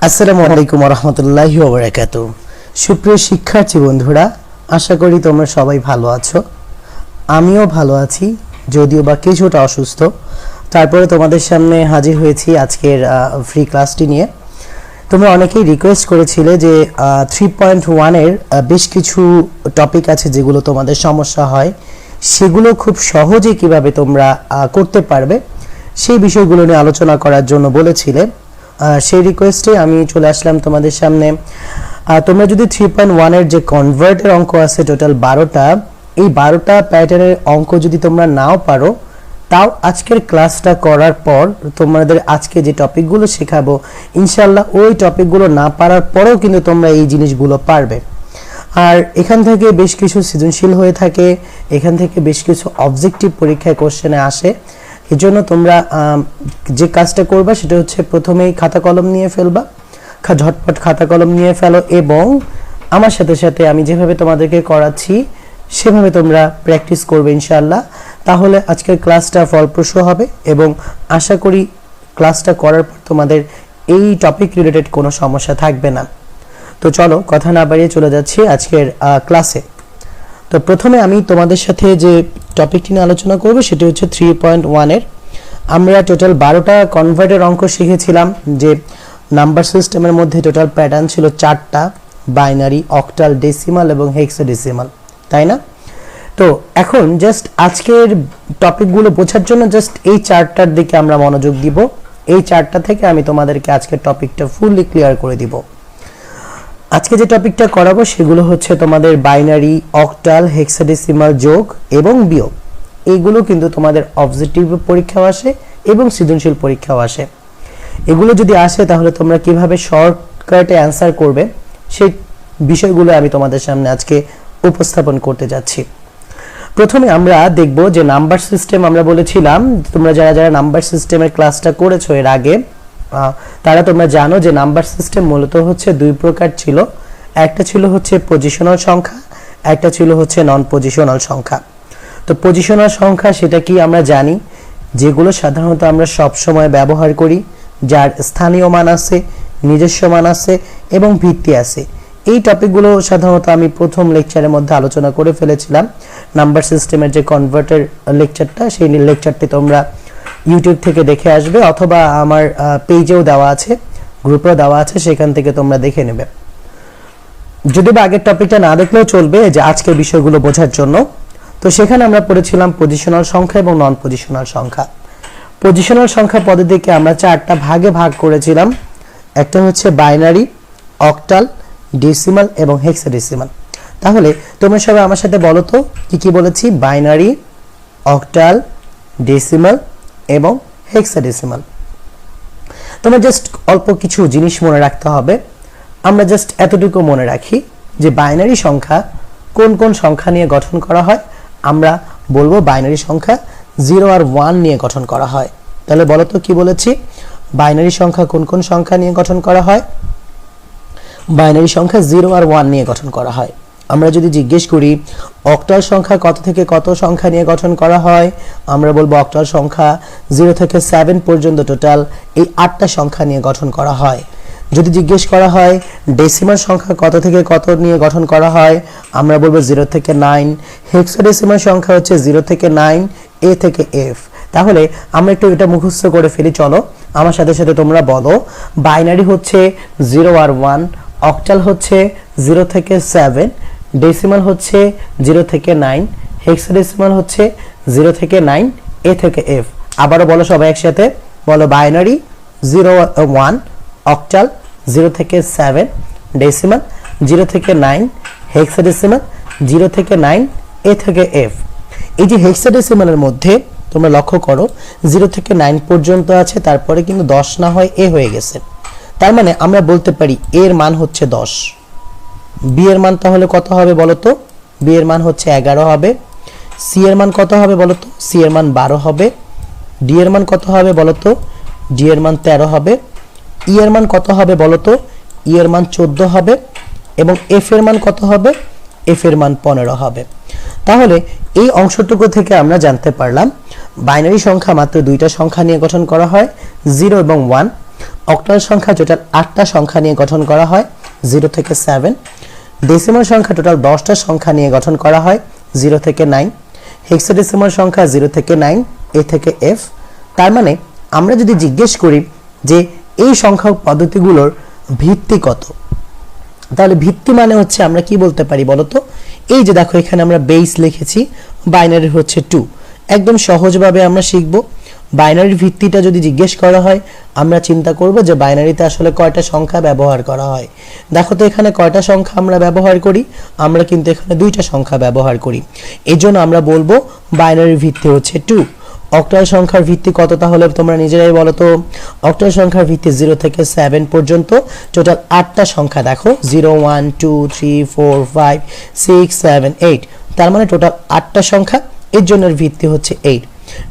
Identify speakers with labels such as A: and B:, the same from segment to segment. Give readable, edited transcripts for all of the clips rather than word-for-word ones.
A: আসসালামু আলাইকুম ওয়া রাহমাতুল্লাহি ওয়া বারাকাতুহু। সুপ্রিয় শিক্ষার্থী বন্ধুরা, আশা করি তোমরা সবাই ভালো আছো। আমিও ভালো আছি, যদিও বা কিছুটা অসুস্থ। তারপরে তোমাদের সামনে হাজির হয়েছি আজকের ফ্রি ক্লাসটি নিয়ে। তোমরা অনেকেই রিকোয়েস্ট করেছিলে যে 3.1 এর বেশ কিছু টপিক আছে যেগুলো তোমাদের সমস্যা হয়, সেগুলো খুব সহজে কিভাবে তোমরা করতে পারবে সেই বিষয়গুলো নিয়ে আলোচনা করার জন্য বলেছিলে। সেই রিকোয়েস্টে আমি চলে আসলাম তোমাদের সামনে। তোমরা যদি 3.1 এর যে কনভার্টের অঙ্ক আছে টোটাল 12টা, এই 12টা প্যাটার্নের অঙ্ক যদি তোমরা নাও পারো, তাও আজকের ক্লাসটা করার পর তোমাদের আজকে যে টপিকগুলো শেখাবো ইনশাআল্লাহ ওই টপিকগুলো না পারার পরেও কিন্তু তোমরা এই জিনিসগুলো পারবে। আর এখান থেকে বেশ কিছু সৃজনশীল হয়ে থাকে, এখান থেকে বেশ কিছু অবজেক্টিভ পরীক্ষায় কোশ্চেনে আসে। এজন্য তোমরা যে কাজটা করবা সেটা হচ্ছে প্রথমেই খাতা কলম নিয়ে ফেলবা, ঝটপট খাতা কলম নিয়ে ফেলো এবং আমার সাথে সাথে আমি যেভাবে তোমাদেরকে করাচ্ছি সেভাবে তোমরা প্র্যাকটিস করবে ইনশাআল্লাহ। তাহলে আজকের ক্লাসটা ফলপ্রসূ হবে এবং আশা করি ক্লাসটা করার পর তোমাদের এই টপিক রিলেটেড কোনো সমস্যা থাকবে না। তো চলো কথা না বাড়িয়ে চলে যাচ্ছি আজকের ক্লাসে। তো প্রথমে আমি তোমাদের সাথে যে টপিকটি নিয়ে আলোচনা করব সেটা হচ্ছে 3.1 এর। আমরা টোটাল 12টা কনভার্টের অঙ্ক শিখেছিলাম, যে নাম্বার সিস্টেমের মধ্যে টোটাল প্যাটার্ন ছিল 4টা: বাইনারি, অক্টাল, ডেসিমাল এবং হেক্সাডেসিমাল, তাই না? তো এখন জাস্ট আজকের টপিকগুলো বোঝার জন্য জাস্ট এই চারটার দিকে আমরা মনোযোগ দিব। এই চারটা থেকে আমি তোমাদেরকে আজকের টপিকটা ফুললি ক্লিয়ার করে দিব। আজকে যে টপিকটা করাবো সেগুলো হচ্ছে তোমাদের বাইনারি, অক্টাল, হেক্সাডেসিমাল যোগ এবং বিয়োগ। এইগুলো কিন্তু তোমাদের অবজেক্টিভ পরীক্ষাও আসে এবং সৃজনশীল পরীক্ষাও আসে। এগুলো যদি আসে তাহলে তোমরা কিভাবে শর্টকাটে অ্যান্সার করবে সেই বিষয়গুলো আমি তোমাদের সামনে আজকে উপস্থাপন করতে যাচ্ছি। প্রথমে আমরা দেখব যে নাম্বার সিস্টেম। আমরা বলেছিলাম তোমরা যারা যারা নাম্বার সিস্টেমের ক্লাসটা করেছো এর আগে, তারা তোমরা জানো যে নাম্বার সিস্টেম মূলত হচ্ছে দুই প্রকার ছিল। একটা ছিল হচ্ছে পজিশনাল সংখ্যা, একটা ছিল হচ্ছে নন পজিশনাল সংখ্যা। তো পজিশনাল সংখ্যা সেটা কি আমরা জানি, যেগুলো সাধারণত আমরা সব সময় ব্যবহার করি, যার স্থানীয় মান আছে, নিজস্ব মান আছে এবং ভিত্তি আছে। এই টপিকগুলো সাধারণত আমি প্রথম লেকচারের মধ্যে আলোচনা করে ফেলেছিলাম। নাম্বার সিস্টেমের যে কনভার্টার লেকচারটা, সেই লেকচারটি তোমরা ইউটিউব থেকে দেখে আসবে অথবা আমার পেজেও দেওয়া আছে, গ্রুপেও দেওয়া আছে, সেখান থেকে তোমরা দেখে নেবে। যদি বা আগের টপিকটা না দেখলেও চলবে যে আজকের বিষয়গুলো বোঝার জন্য। তো সেখানে আমরা পড়েছিলাম পজিশনাল সংখ্যা এবং নন পজিশনাল সংখ্যা। পজিশনাল সংখ্যা পদ্ধতিকে আমরা চারটা ভাগে ভাগ করেছিলাম। একটা হচ্ছে বাইনারি, অক্টাল, ডেসিমাল এবং হেক্সাডেসিমাল। তাহলে তোমরা সবাই আমার সাথে বলো তো কি কি বলেছি? বাইনারি, অক্টাল, ডেসিমাল এবং হেক্সাডেসিমাল। তোমরা জাস্ট অল্প কিছু জিনিস মনে রাখতে হবে। আমরা জাস্ট এতটুকু মনে রাখি যে বাইনারি সংখ্যা কোন কোন সংখ্যা নিয়ে গঠন করা হয়। আমরা বলবো বাইনারি সংখ্যা 0 আর 1 নিয়ে গঠন করা হয়। তাহলে বলো তো কি বলেছি? বাইনারি সংখ্যা কোন কোন সংখ্যা নিয়ে গঠন করা হয়? বাইনারি সংখ্যা 0 আর 1 নিয়ে গঠন করা হয়। আমরা যদি জিজ্ঞেস করি অক্টাল সংখ্যা কত থেকে কত সংখ্যা নিয়ে গঠন করা হয়, আমরা বলবো অক্টাল সংখ্যা 0 থেকে 7 পর্যন্ত টোটাল এই 8টা সংখ্যা নিয়ে গঠন করা হয়। যদি জিজ্ঞেস করা হয় ডেসিমাল সংখ্যা কত থেকে কত নিয়ে গঠন করা হয়, আমরা বলবো 0 থেকে 9। হেক্সাডেসিমাল সংখ্যা হচ্ছে 0 থেকে 9, এ থেকে এফ। তাহলে আমরা একটু এটা মুখস্থ করে ফেলি, চলো আমার সাথে সাথে তোমরা বলো। বাইনারি হচ্ছে 0 আর 1, অক্টাল হচ্ছে 0 থেকে 7, ডেসিমাল হচ্ছে 0 থেকে 9, হেক্সাডেসিমাল হচ্ছে 0 থেকে 9, এ থেকে এফ। আবারও বলো সবাই একসাথে, বলো বাইনারি 0 1, অক্টাল 0 থেকে 7, ডেসিমাল 0 থেকে 9, হেক্সাডেসিমাল 0 থেকে 9, এ থেকে এফ। এই যে হেক্সাডেসিমালের মধ্যে তোমরা লক্ষ্য করো 0 থেকে 9 পর্যন্ত আছে, তারপরে কিন্তু 10 না হয় এ হয়ে গেছে। তার মানে আমরা বলতে পারি এর মান হচ্ছে 10। বি এর মান তাহলে কত হবে বলো তো? বি এর মান হচ্ছে 11 হবে। সি এর মান কত হবে বলো তো? সি এর মান 12 হবে। ডি এর মান কত হবে বলো তো? ডি এর মান 13 হবে। ই এর মান কত হবে বলো তো? ই এর মান 14 হবে। এবং এফ এর মান কত হবে? এফ এর মান 15 হবে। তাহলে এই অংশটুকু থেকে আমরা জানতে পারলাম বাইনারি সংখ্যা মাত্র দুইটা সংখ্যা নিয়ে গঠন করা হয়, 0 এবং 1। অক্টাল সংখ্যা টোটাল 8টা সংখ্যা নিয়ে গঠন করা হয় 0 থেকে 7। ডেসিমাল সংখ্যা টোটাল 10টা সংখ্যা নিয়ে গঠন করা হয় 0 থেকে 9। হেক্সাডেসিমাল সংখ্যা 0 থেকে 9, এ থেকে এফ। তার মানে আমরা যদি জিজ্ঞেস করি যে এই সংখ্যা পদ্ধতিগুলোর ভিত্তি কত, তাহলে ভিত্তি মানে হচ্ছে আমরা কি বলতে পারি বলতো, এই যে দেখো এখানে আমরা বেস লিখেছি, বাইনারি হচ্ছে 2। একদম সহজভাবে আমরা শিখব। বাইনারির ভিত্তিটা যদি জিজ্ঞেস করা হয় আমরা চিন্তা করব যে বাইনারিতে আসলে কয়টা সংখ্যা ব্যবহার করা হয়। দেখো তো এখানে কয়টা সংখ্যা আমরা ব্যবহার করি, আমরা কিন্তু এখানে 2টা সংখ্যা ব্যবহার করি, এজন্য আমরা বলবো বাইনারির ভিত্তি হচ্ছে 2। অক্টাল সংখ্যার ভিত্তি কত তাহলে তোমরা নিজেরাই বলো তো। অক্টাল সংখ্যার ভিত্তি 0 থেকে 7 পর্যন্ত, টোটাল 8টা সংখ্যা দেখো 0 1 2 3 4 5 6 7 8, তার মানে টোটাল 8টা সংখ্যা, এর জন্য ভিত্তি হচ্ছে 8।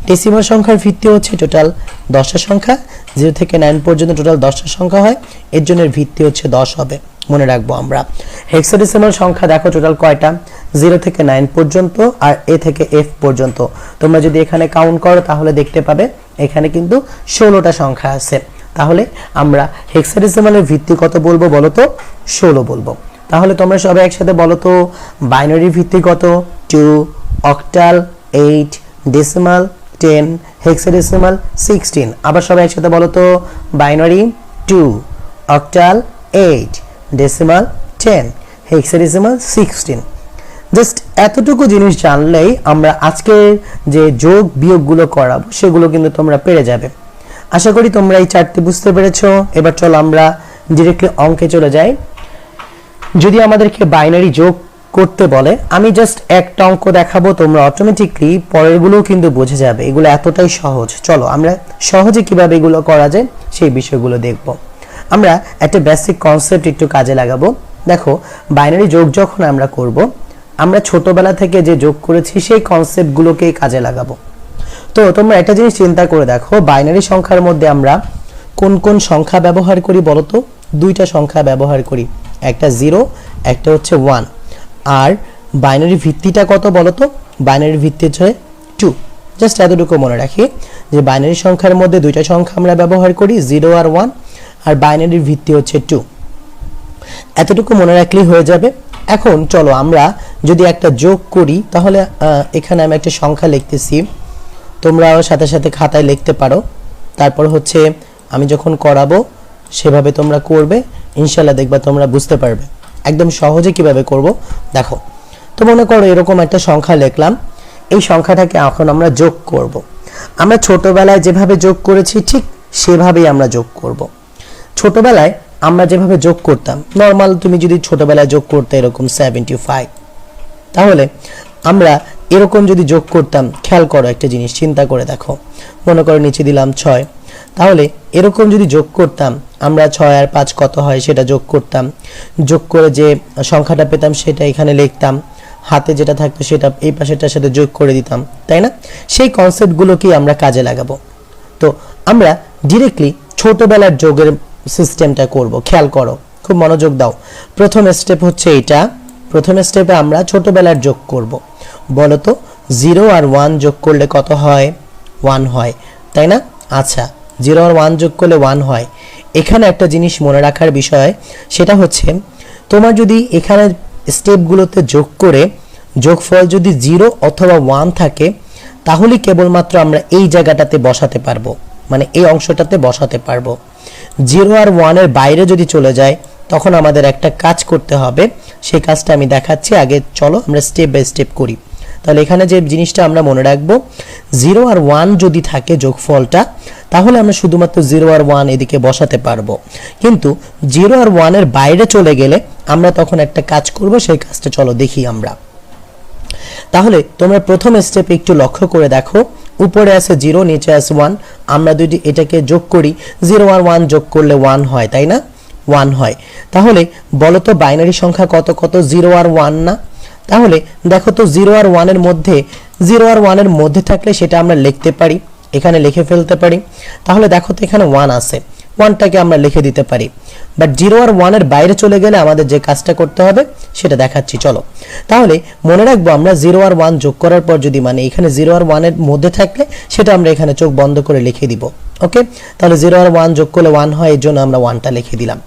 A: ডেসিমাল সংখ্যার ভিত্তি হচ্ছে টোটাল 10টা সংখ্যা, 0 থেকে 9 পর্যন্ত টোটাল 10টা সংখ্যা হয়, এর জন্য ভিত্তি হচ্ছে 10 হবে, মনে রাখবো আমরা। হেক্সাডেসিমাল সংখ্যা দেখো টোটাল কয়টা, 0 থেকে 9 পর্যন্ত আর এ থেকে এফ পর্যন্ত। তোমরা যদি এখানে কাউন্ট করো তাহলে দেখতে পাবে এখানে কিন্তু 16টা সংখ্যা আছে। তাহলে আমরা হেক্সাডেসিমালের ভিত্তি কত বলবো বলো তো, 16 বলবো। তাহলে তোমরা সবাই একসাথে বলো তো বাইনারির ভিত্তি কত, 2, অক্টাল 8, ডেসিমাল 10, হেক্সাডেসিমাল 16। আবার সবাই একসাথে বলো তো binary 2, octal 8, decimal 10, hexadecimal 16। Just এতটুকু জিনিস জানলেই আমরা আজকে যে যোগ বিয়োগগুলো করাবো সেগুলো কিন্তু তোমরা পেরে যাবে। আশা করি তোমরা এই চারটি বুঝতে পেরেছো। এবার চলো আমরা ডিরেক্টলি অঙ্কে চলে যাই। যদি আমাদেরকে বাইনারি যোগ করতে বলে আমি জাস্ট একটা অঙ্ক দেখাবো, তোমরা অটোমেটিকলি পরেরগুলো কিন্তু বুঝে যাবে। এগুলো এতটাই সহজ। চলো আমরা সহজে কিভাবে এগুলো করা যায় সেই বিষয়গুলো দেখব। আমরা একটা বেসিক কনসেপ্ট একটু কাজে লাগাবো। দেখো বাইনারি যোগ যখন আমরা করব, আমরা ছোটবেলা থেকে যে যোগ করেছি সেই কনসেপ্টগুলোকে কাজে লাগাবো। তো তোমরা একটা জিনিস চিন্তা করে দেখো, বাইনারি সংখ্যার মধ্যে আমরা কোন কোন সংখ্যা ব্যবহার করি বলো তো? 2টা সংখ্যা ব্যবহার করি, একটা 0, একটা হচ্ছে 1। আর বাইনারি ভিত্তিটা কত বলো তো? বাইনারি ভিত্তি হচ্ছে 2। জাস্ট এতটুকু মনে রাখি যে বাইনারি সংখ্যার মধ্যে 2টা সংখ্যা আমরা ব্যবহার করি, 0 আর 1, আর বাইনারির ভিত্তি হচ্ছে 2। এতটুকু মনে রাখলেই হয়ে যাবে। এখন চলো আমরা যদি একটা যোগ করি, তাহলে এখানে আমি একটা সংখ্যা লিখতেছি, তোমরাও সাথে সাথে খাতায় লিখতে পারো। তারপর হচ্ছে আমি যখন করাবো সেভাবে তোমরা করবে, ইনশাআল্লাহ দেখবা তোমরা বুঝতে পারবে একদম সহজে কিভাবে করব। দেখো তো মনে করো এরকম একটা সংখ্যা লিখলাম, এই সংখ্যাটাকে এখন আমরা যোগ করব। আমরা ছোটবেলায় যেভাবে যোগ করেছি ঠিক সেভাবেই আমরা যোগ করব। ছোটবেলায় আমরা যেভাবে যোগ করতাম নরমাল, তুমি যদি ছোটবেলায় যোগ করতে এরকম 75, তাহলে আমরা এরকম যদি যোগ করতাম, খেয়াল করো একটা জিনিস চিন্তা করে দেখো, মনে করো নিচে দিলাম 6, তাহলে এরকম যদি যোগ করতাম আমরা 6 আর 5 কত হয় সেটা যোগ করতাম, যোগ করে যে সংখ্যাটা পেতাম সেটা এখানে লিখতাম, হাতে যেটা থাকতো সেটা এই পাশেরটার সাথে যোগ করে দিতাম, তাই না? সেই কনসেপ্টগুলোকেই আমরা কাজে লাগাবো। তো আমরা ডিরেক্টলি ছোটবেলার যোগের সিস্টেমটা করব। খেয়াল করো, খুব মনোযোগ দাও। প্রথম স্টেপ হচ্ছে এটা। প্রথম স্টেপে আমরা ছোটবেলার যোগ করব। বলো তো 0 আর 1 যোগ করলে কত হয়? 1 হয়, তাই না? আচ্ছা, 0 আর 1 যোগ করলে 1 হয়। এখানে একটা জিনিস মনে রাখার বিষয়, সেটা হচ্ছে তোমার যদি এখানে স্টেপগুলোতে যোগ করে যোগফল যদি 0 অথবা 1 থাকে, তাহলে কেবলমাত্র আমরা এই জায়গাটাতে বসাতে পারবো, মানে এই অংশটাতে বসাতে পারবো। 0 আর 1 এর বাইরে যদি চলে যায় তখন আমাদের একটা কাজ করতে হবে, সেই কাজটা আমি দেখাচ্ছি। আগে চলো আমরা স্টেপ বাই স্টেপ করি। তাহলে এখানে যে জিনিসটা আমরা মনে রাখবো, 0 আর 1 যদি থাকে যোগফলটা, তাহলে আমরা শুধুমাত্র 0 আর 1 এদিকে বসাতে পারবো। কিন্তু 0 আর 1 এর বাইরে চলে গেলে আমরা তখন একটা কাজ করব, সেই কাজটা চলো দেখি আমরা। তাহলে তোমরা প্রথম স্টেপে একটু লক্ষ্য করে দেখো, উপরে আছে 0, নিচে আছে 1। আমরা যদি এটাকে যোগ করি, 0 আর 1 যোগ করলে 1 হয়, তাই না? 1 হয়। তাহলে বলো তো বাইনারি সংখ্যা কত কত? 0 আর 1 না? তাহলে দেখো তো 0 আর 1 এর মধ্যে, 0 আর 1 এর মধ্যে থাকলে সেটা আমরা লিখতে পারি, এখানে লিখে ফেলতে পারি। তাহলে দেখো তো এখানে 1 আছে, ওয়ানটাকে আমরা লিখে দিতে পারি, বাট 0 আর 1 এর বাইরে চলে গেলে আমাদের যে কাজটা করতে হবে সেটা দেখাচ্ছি। চলো তাহলে মনে রাখবো, আমরা 0 আর 1 যোগ করার পর যদি মানে এখানে 0 আর 1 এর মধ্যে থাকলে সেটা আমরা এখানে চোখ বন্ধ করে লিখে দিব। ওকে, তাহলে 0 আর 1 যোগ করলে 1 হয়, এর জন্য আমরা 1টা লিখে দিলাম।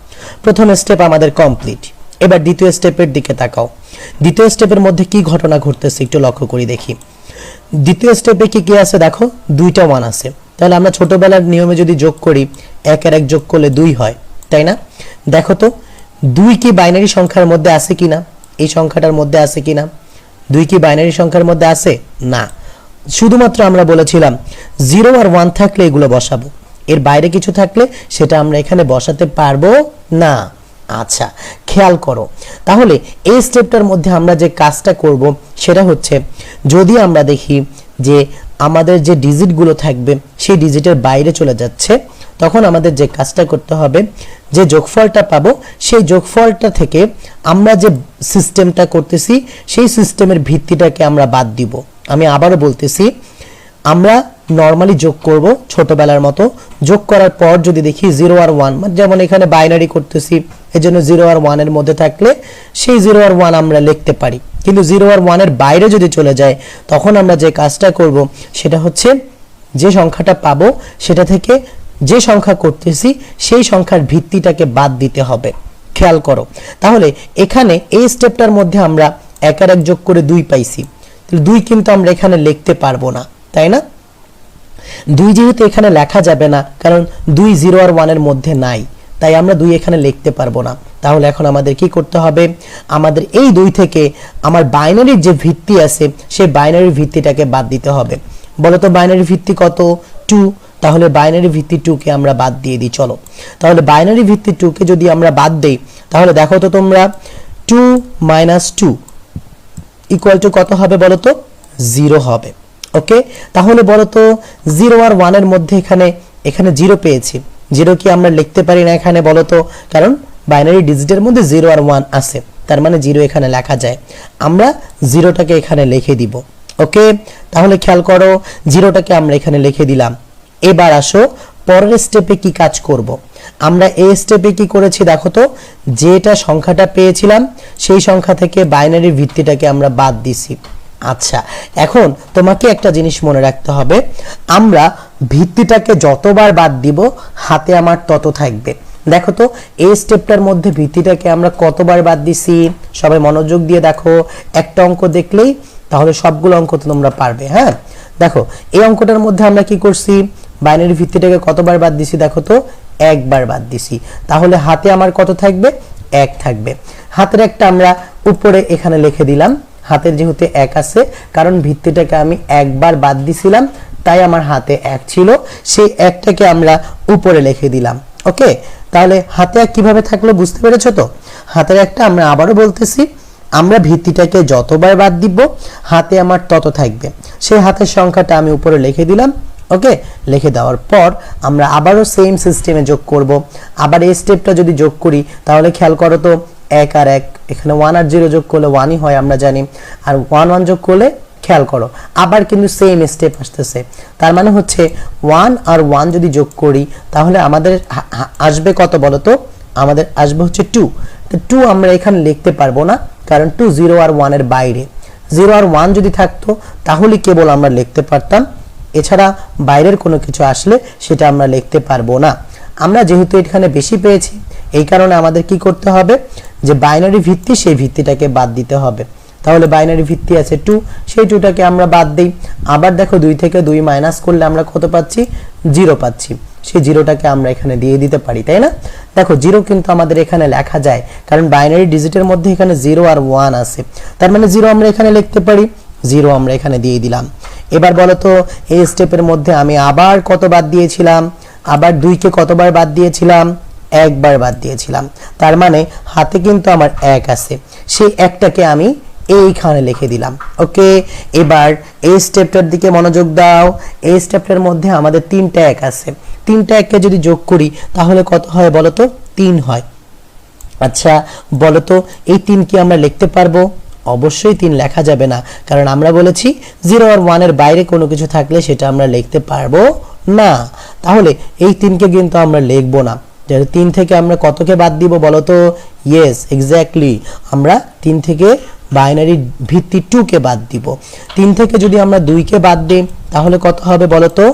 A: প্রথম স্টেপ আমাদের কমপ্লিট। এবার দ্বিতীয় স্টেপের দিকে তাকাও। দ্বিতীয় স্টেপের মধ্যে কি ঘটনা ঘটতেছে একটু লক্ষ্য করি দেখি। দ্বিতীয় স্টেপে কি কি আছে দেখো, 2টা 1 আছে। তাহলে আমরা ছোটবেলার নিয়মে যদি যোগ করি 1 আর 1 যোগ করলে 2 হয়, তাই না? দেখো তো 2 কি বাইনারি সংখ্যার মধ্যে আছে কিনা, এই সংখ্যাটার মধ্যে আছে কিনা? 2 কি বাইনারি সংখ্যার মধ্যে আছে? না, শুধুমাত্র আমরা বলেছিলাম 0 আর 1 থাকলে এগুলো বসাবো, এর বাইরে কিছু থাকলে সেটা আমরা এখানে বসাতে পারবো না। আচ্ছা, খেয়াল করো, তাহলে এই স্টেপটার মধ্যে আমরা যে কাজটা করব সেটা হচ্ছে, যদি আমরা দেখি যে আমাদের যে ডিজিটগুলো থাকবে সেই ডিজিটের বাইরে চলে যাচ্ছে, তখন আমাদের যে কাজটা করতে হবে, যে যোগফলটা পাবো সেই যোগফলটা থেকে আমরা যে সিস্টেমটা করতেছি সেই সিস্টেমের ভিত্তিটাকে আমরা বাদ দিব। আমি আবারও বলতেছি, আমরা নরমালি যোগ করব ছোটবেলার মতো। যোগ করার পর যদি দেখি 0 আর 1, যেমন এখানে বাইনারি করতেছি, এজন্য 0 আর 1 এর মধ্যে থাকলে সেই 0 আর 1 আমরা লিখতে পারি, কিন্তু 0 আর 1 এর বাইরে যদি চলে যায় তখন আমরা যে কাজটা করব সেটা হচ্ছে, যে সংখ্যাটা পাবো সেটা থেকে যে সংখ্যা করতেছি সেই সংখ্যার ভিত্তিটাকে বাদ দিতে হবে। খেয়াল করো, তাহলে এখানে এই স্টেপটার মধ্যে আমরা 1 আর 1 যোগ করে 2 পাইছি, তাহলে 2 কিন্তু আমরা এখানে লিখতে পারবো না, তাই না? 2 যেহেতু এখানে লেখা যাবে না, কারণ 2 0 আর 1 এর মধ্যে নাই, তাই আমরা 2 এখানে লিখতে পারবো না। তাহলে এখন আমাদের কি করতে হবে, আমাদের এই 2 থেকে আমার বাইনারির যে ভিত্তি আছে সেই বাইনারির ভিত্তিটাকে বাদ দিতে হবে। বলো তো বাইনারি ভিত্তি কত? 2। তাহলে বাইনারি ভিত্তি 2 কে আমরা বাদ দিয়ে দিই। চলো তাহলে বাইনারি ভিত্তি 2 কে যদি আমরা বাদ দেই, তাহলে দেখো তো তোমরা 2 - 2 ইকুয়াল টু কত হবে বলো তো? 0 হবে। ওকে, তাহলে বলো তো 0 আর 1 এর মধ্যে এখানে 0 পেয়েছি, 0 কি আমরা লিখতে পারি না এখানে বলো তো? কারণ বাইনারি ডিজিটের মধ্যে 0 আর 1 আছে, তার মানে 0 এখানে লেখা যায়, আমরা 0টাকে এখানে লিখে দিব। ওকে, তাহলে খেয়াল করো, 0টাকে আমরা এখানে লিখে দিলাম। এবার আসো পরের স্টেপে কি কাজ করব। আমরা এই স্টেপে কি করেছি দেখো তো, যেটা সংখ্যাটা পেয়েছিলাম সেই সংখ্যা থেকে বাইনারির ভিত্তিটাকে আমরা বাদ দিছি। আচ্ছা, এখন তোমাকে একটা জিনিস মনে রাখতে হবে, আমরা ভিত্তিটাকে যতবার বাদ দিব হাতে আমার তত থাকবে। দেখো তো এই স্টেপটার মধ্যে ভিত্তিটাকে আমরা কতবার বাদ দিছি, সবাই মনোযোগ দিয়ে দেখো। একটা অঙ্ক দেখলেই তাহলে সবগুলো অঙ্ক তো তোমরা পারবে। হ্যাঁ, দেখো এই অঙ্কটার মধ্যে আমরা কি করছি, বাইনারি ভিত্তিটাকে কতবার বাদ দিছি দেখো তো, একবার বাদ দিছি। তাহলে হাতে আমার কত থাকবে? 1 থাকবে। হাতের একটা আমরা উপরে এখানে লিখে দিলাম, হাতের যেহেতু 1 আছে, কারণ ভিত্তিটাকে আমি একবার বাদ দিছিলাম তাই আমার হাতে 1 ছিল, সেই 1টাকে আমরা উপরে লিখে দিলাম। ওকে, তাহলে হাতে 1 কিভাবে থাকলো বুঝতে পেরেছো তো? হাতের একটা আমরা আবারও বলতেছি, আমরা ভিত্তিটাকে যতবার বাদ দিব হাতে আমার তত থাকবে, সেই হাতের সংখ্যাটা আমি উপরে লিখে দিলাম। ওকে, লিখে দেওয়ার পর আমরা আবারও সেম সিস্টেমে যোগ করব। আবার এই স্টেপটা যদি যোগ করি তাহলে খেয়াল করো তো, 1 আর 1, এখানে 1 আর 0 যোগ করলে 1ই হয় আমরা জানি, আর 1 1 যোগ করলে খেয়াল করো আবার কিন্তু সেম স্টেপ আসতেছে। তার মানে হচ্ছে 1 আর 1 যদি যোগ করি তাহলে আমাদের আসবে কত বলো তো? আমাদের আসবে হচ্ছে 2। তো 2 আমরা এখানে লিখতে পারবো না, কারণ 2 0 আর 1 এর বাইরে। 0 আর 1 যদি থাকতো তাহলে কেবল আমরা লিখতে পারতাম, এছাড়া বাইরের কোনো কিছু আসলে সেটা আমরা লিখতে পারবো না। আমরা যেহেতু এখানে বেশি পেয়েছি এই কারণে আমাদের কি করতে হবে, যে বাইনারি ভিত্তি সেই ভিত্তিটাকে বাদ দিতে হবে। তাহলে বাইনারি ভিত্তি আছে 2, সেই 2টাকে আমরা বাদ দেই। আবার দেখো 2 থেকে 2 মাইনাস করলে আমরা কত পাচ্ছি? 0 পাচ্ছি। সেই 0টাকে আমরা এখানে দিয়ে দিতে পারি, তাই না? দেখো 0 কিন্তু আমাদের এখানে লেখা যায়, কারণ বাইনারি ডিজিটের মধ্যে এখানে 0 আর 1 আছে, তার মানে 0 আমরা এখানে লিখতে পারি, 0 আমরা এখানে দিয়ে দিলাম। এবার বলো তো এই স্টেপের মধ্যে আমি আবার কত বাদ দিয়েছিলাম? আবার 2 কে কতবার বাদ দিয়েছিলাম? একবার বাদ দিয়েছিলাম। তার মানে হাতে কিন্তু আমার 1 আছে, সেই 1টাকে আমি এইখানে লিখে দিলাম। ওকে, এবার এই স্টেপটার দিকে মনোযোগ দাও। এই স্টেপটার মধ্যে আমাদের 3টা 1 আছে, 3টা 1 কে যদি যোগ করি তাহলে কত হয় বলো তো? 3 হয়। আচ্ছা বলো তো এই 3 কি আমরা লিখতে পারবো? অবশ্যই 3 লেখা যাবে না, কারণ আমরা বলেছি 0 আর 1 এর বাইরে কোনো কিছু থাকলে সেটা আমরা লিখতে পারবো না, তাহলে এই 3কে কিন্তু আমরা লিখবো না। যে 3 থেকে আমরা কতকে বাদ দিব বলো তো? ইয়েস, এক্স্যাক্টলি, আমরা 3 থেকে বাইনারি ভিত্তি 2 কে বাদ দিব। 3 থেকে যদি আমরা 2 কে বাদ দিই তাহলে কত হবে বলো তো?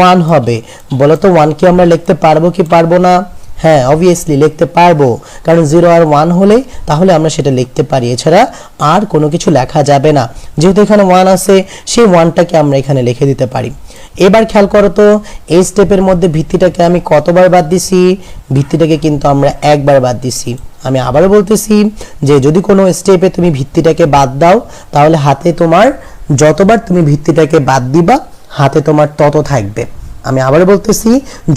A: 1 হবে। বলো তো 1 কে আমরা লিখতে পারবো কি পারবো না? হ্যাঁ, অবভিয়াসলি লিখতে পারবো, কারণ 0 আর 1 হলে তাহলে আমরা সেটা লিখতে পারি, এছাড়া আর কোনো কিছু লেখা যাবে না। যেহেতু এখানে 1 আছে, সেই 1টাকে আমরা এখানে লিখে দিতে পারি। এবার খেয়াল করো তো, এই স্টেপের মধ্যে ভিত্তিটাকে আমি কতবার বাদ দিছি? ভিত্তিটাকে কিন্তু আমরা একবার বাদ দিছি। আমি আবারও বলতেছি যে যদি কোনো স্টেপে তুমি ভিত্তিটাকে বাদ দাও তাহলে হাতে তোমার যতবার তুমি ভিত্তিটাকে বাদ দিবা হাতে তোমার তত থাকবে। আমি আবার বলতেছি,